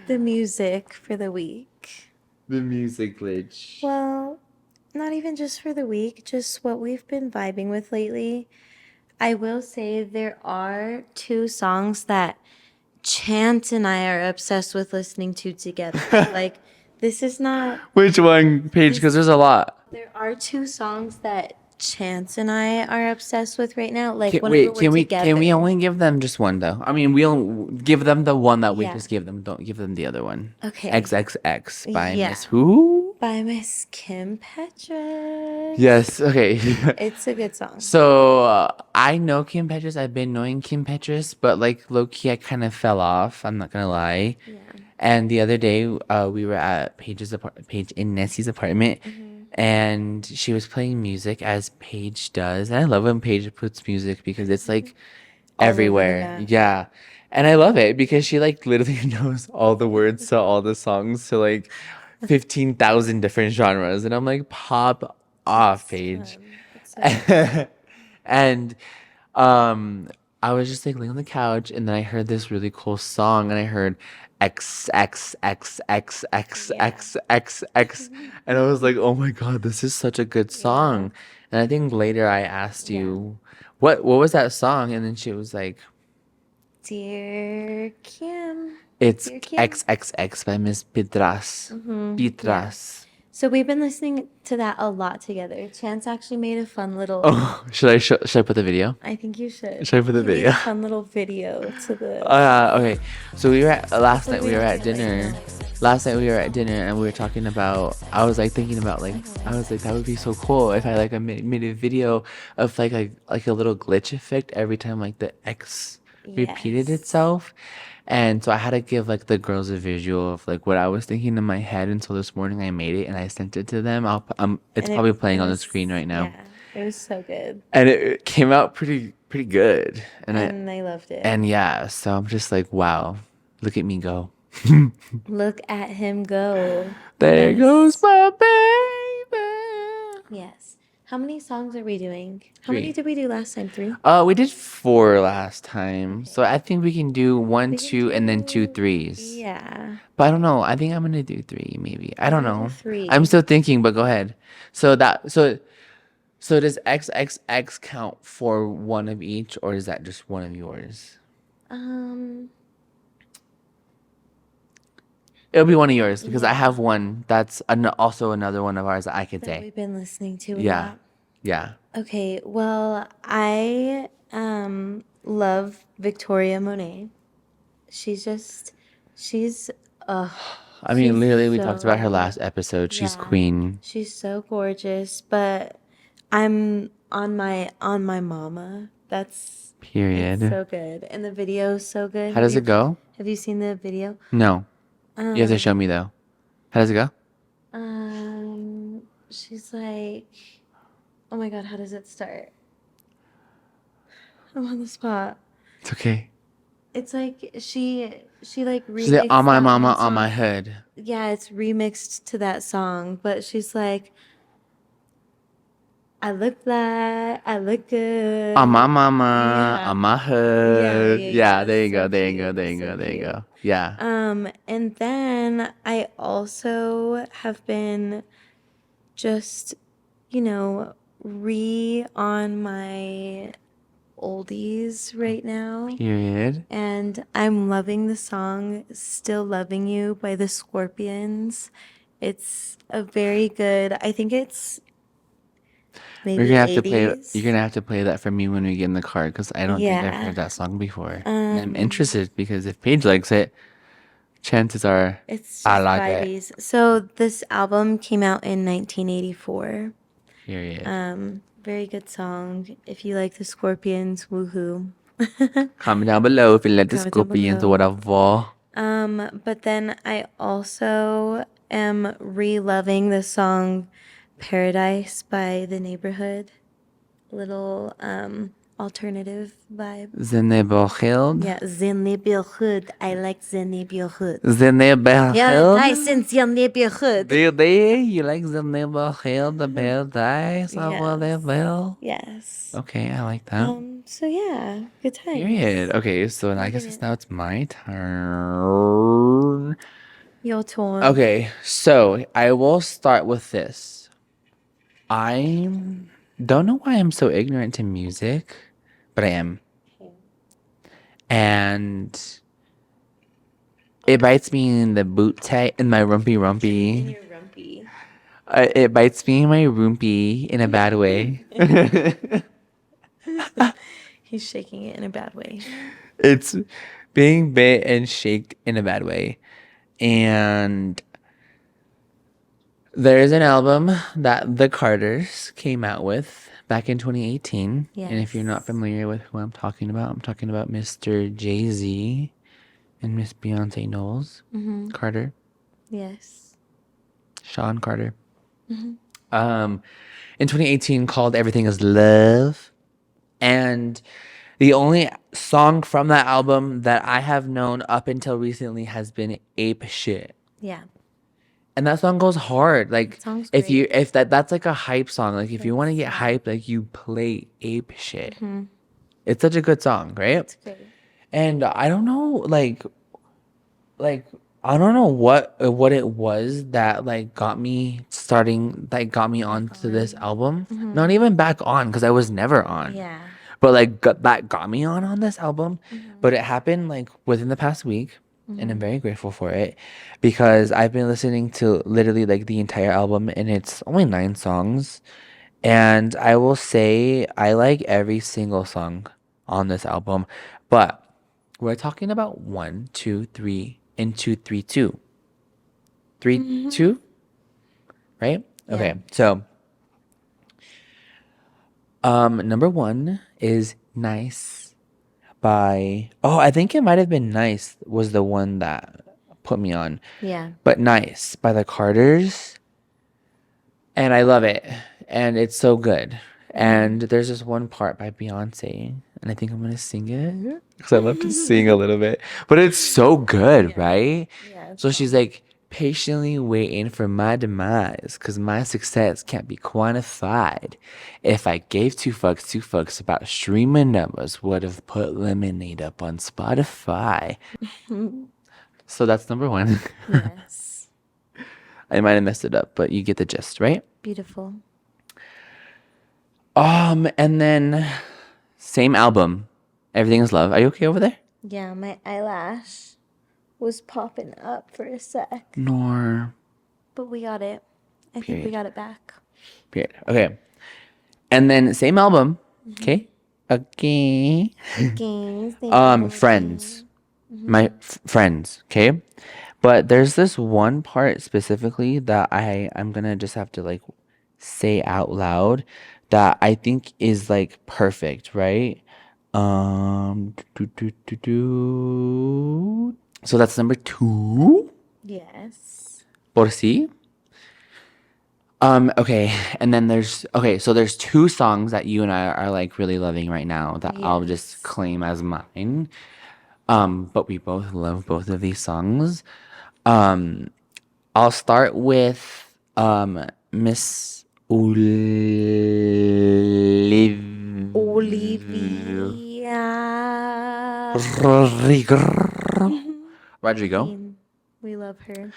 the music for the week. The music glitch. Well, not even just for the week, just what we've been vibing with lately. I will say there are two songs that Chance and I are obsessed with listening to together. Like, this is not. Which one, Paige? Because there's a lot. There are two songs that Chance and I are obsessed with right now. Like, Can, whenever wait, we're can we together. only give them just one though? I mean, we'll give them the one that we Yeah. just gave them. Don't give them the other one. Okay. XXX by Yeah. Miss Who? By Miss Kim Petras. Yes. Okay. It's a good song. So I know Kim Petras. I've been knowing Kim Petras, but like low key, I kind of fell off. I'm not gonna lie. Yeah. And the other day, we were at Paige in Nessie's apartment, and she was playing music as Paige does. And I love when Paige puts music because it's like All over the everywhere. map. Yeah. And I love it because she like literally knows all the words to all the songs to like 15,000 different genres. And I'm like, pop off, Paige. It's so fun. And I was just like laying on the couch and then I heard this really cool song and I heard X X X X X X X X and I was like, "Oh my God, this is such a good song." And I think later I asked you, what was that song? And then she was like, Dear Kim. "It's Dear Kim. XXX by Miss Pitras." Pitras. So we've been listening to that a lot together. Chance actually made a fun little. Oh, should I put the video? I think you should. Should I put the He made video? a fun little video to the. Okay. So we were at last night. Hopefully We were don't at get, like, dinner. noise. Last night we were at dinner and we were talking about. I was like thinking about like I was like that would be so cool if I made a video of like a little glitch effect every time like the X repeated Yes. itself. And so I had to give like the girls a visual of like what I was thinking in my head. And so this morning I made it and I sent it to them. It's And probably it playing on the was, screen right now. yeah, it was so good. And it came out pretty good. And I loved it. And yeah, so I'm just like, wow, look at me go. Look at him go. There goes Yes. my baby. Yes. How many songs are we doing? How many Three. did we do last time? Three? We did four last time. So Okay. I think we can do one, We can two, and then two do, threes. yeah. But I don't know. I think I'm gonna do three, maybe. I We're don't gonna do know. I'm three. still thinking, but go ahead. So that so does XXX count for one of each, or is that just one of yours? Um, It'll be one of yours because I yeah. have one that's also another one of ours that I could That say. we've been listening to a Yeah. lot. Yeah. Okay, well, I love Victoria Monet. She's just she's I mean, she's literally, we talked about her so, last episode. She's yeah. queen. She's so gorgeous, but I'm on my mama. It's Period. so good. And the video is so good. How does it go? Have you seen the video? No. You have to show Um me though. How does it go? she's like, oh my God, how does it start? I'm on the spot. It's okay. It's like she like She's like, on remixed my that mama, one on my song. hood. Yeah, it's remixed to that song, but she's like, I look On my good. mama, Yeah. on my Yeah, hood. yeah, Yeah, yeah. there you go, So there you go, cute. there you So go, there you cute. go. Yeah. And then I also have been just, re on my oldies right now. Period. And I'm loving the song Still Loving You by the Scorpions. It's a very good, I think it's We're maybe gonna have to play. You're 80s. gonna have to play that for me when we get in the car because I don't think I've Yeah. heard that song before, and I'm Um, interested because if Paige likes it, chances are it's I just like it. vibes. So this album came out in 1984. Period. Very good song. If you like the Scorpions, woohoo. Comment down below if you let the Comment down scorpions or below. whatever. But then I also am re-loving the song Paradise by The Neighborhood. Little alternative vibe. The neighborhood. Yeah, The Neighborhood. I like The Neighborhood. The Paradise neighborhood. in The Neighborhood. You like the neighborhood, the paradise or Yes. whatever? Yes. Okay, I like that. So yeah, good times. Period. Okay, so I Your guess minute. now it's my turn. Your turn. Okay, so I will start with this. I don't know why I'm so ignorant to music, but I am. And it bites me in the boot tight in my rumpy And rumpy. you're rumpy. It bites me in my rumpy in a bad way. He's shaking it in a bad way. It's being bit and shaked in a bad way. And there's an album that the Carters came out with back in 2018. And if you're not Yes. familiar with who I'm talking about Mr. Jay-Z and Miss Beyonce Knowles Carter, Yes. Sean Carter. In 2018 called Everything Is Love. And the only song from that album that I have known up until recently has been Ape Shit. Yeah. And that song goes hard. Like Song's if great. that's like a hype song. Like if you want to get It's hype, like you play Ape Shit. It's such a good song, right? great. And I don't know, like I don't know what it was that got me onto this album. Not even back on because I was never on. Yeah. But that got me on this album. But it happened like within the past week, and I'm very grateful for it because I've been listening to literally like the entire album, and it's only 9 songs. And I will say I like every single song on this album, but we're talking about 1, 2, 3, and 2, 3, 2. 3, 2, right? Yeah. Okay, so number 1 is Nice by, oh, I think it might have been Nice was the one that put me on. Yeah. But Nice by the Carters. And I love it. And it's so good. And there's this one part by Beyonce. And I think I'm going to sing it. Because I love to sing a little bit. But it's so good, right? Yeah. So she's like, patiently waiting for my demise. Because my success can't be quantified. If I gave two fucks about streaming numbers, would have put Lemonade up on Spotify. So that's number one. Yes. I might have messed it up, but you get the gist, right? Beautiful. And then same album, Everything Is Love. Are you okay over there? Yeah, my eyelash was popping up for a sec, Nor. but we got it. I think we Period. got it back. Period. Okay. And then same album. Okay. Okay. Games. Thank you. Friends. My friends. Okay. But there's this one part specifically that I'm gonna just have to like say out loud that I think is like perfect, right? Do, do, do, do. So that's number 2. Yes. Por si. Okay, and then so there's 2 songs that you and I are like really loving right now that I'll just Yes. claim as mine. But we both love both of these songs. I'll start with Miss Olivia. Rodrigo. Queen. We love her.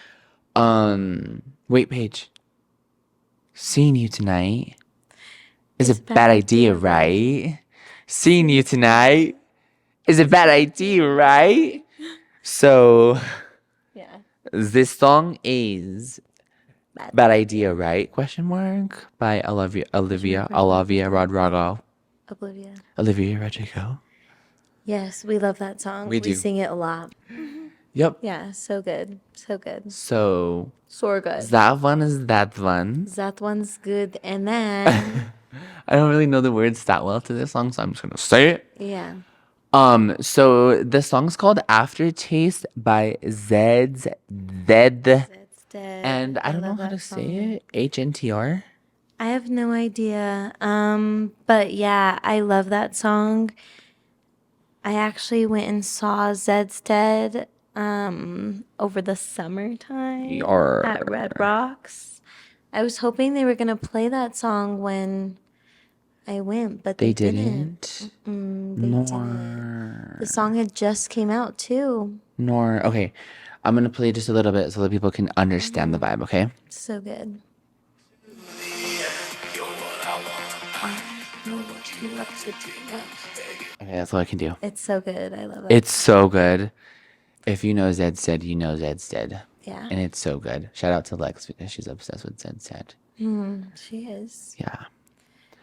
Wait, Paige. Seeing you tonight is a bad idea, right? Seeing you tonight is a bad idea, right? So Yeah. this song is Bad Idea, right? Question mark by Olivia Rodrigo. Olivia Rodrigo. Yes, we love that song. We do. Sing it a lot. Yep. Yeah, so good. So good. So So good. that one is that one. That one's good. And then, I don't really know the words that well to this song, so I'm just gonna say it. yeah. So the song's called Aftertaste by Zed's Zed. That's dead. And I don't know love how to that say it. HNTR. I have no idea. But yeah, I love that song. I actually went and saw Zed's Dead over the summertime Yarr. at Red Rocks. I was hoping they were gonna play that song when I went, but They they didn't. They didn't. The song had just came out too. Okay. I'm gonna play just a little bit so that people can understand the vibe, okay? So good. Okay, that's all I can do. It's so good. I love it. It's so good. If you know Zed said, you know Zed said. Yeah. And it's so good. Shout out to Lex because she's obsessed with Zed said. She is. Yeah.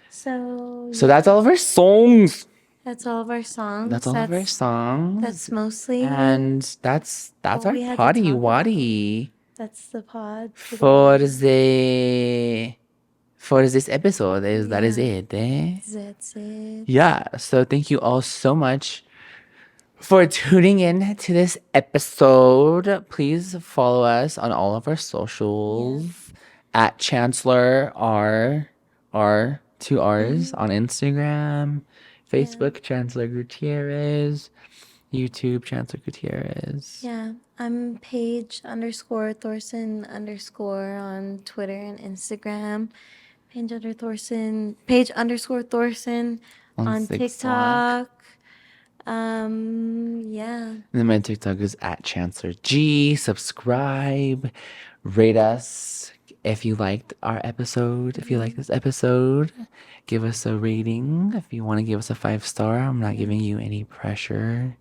So So that's all of our songs. that's all of our songs. That's all of our songs. That's mostly And that's what our we had to potty talk waddy that's the pod today. for this episode. That is it. Eh? That's it. Yeah. So thank you all so much for tuning in to this episode. Please follow us on all of our socials at Chancellor R 2 R's on Instagram, Facebook Chancellor Gutierrez, YouTube Chancellor Gutierrez. Yeah. I'm Paige _Thorson_ on Twitter and Instagram. Paige _Thorson on TikTok. Yeah. And then my TikTok is at Chancellor G. Subscribe, rate us if you liked our episode. If you like this episode, give us a rating. If you want to give us a 5-star, I'm not giving you any pressure.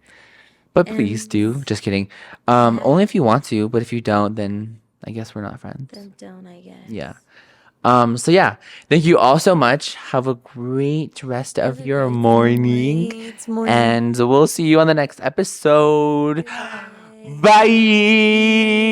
But please do. Just kidding. Only if you want to, but if you don't, then I guess we're not friends. Then don't, I guess. Yeah. So yeah, thank you all so much. Have a great rest of your morning. It's morning. And we'll see you on the next episode. Bye.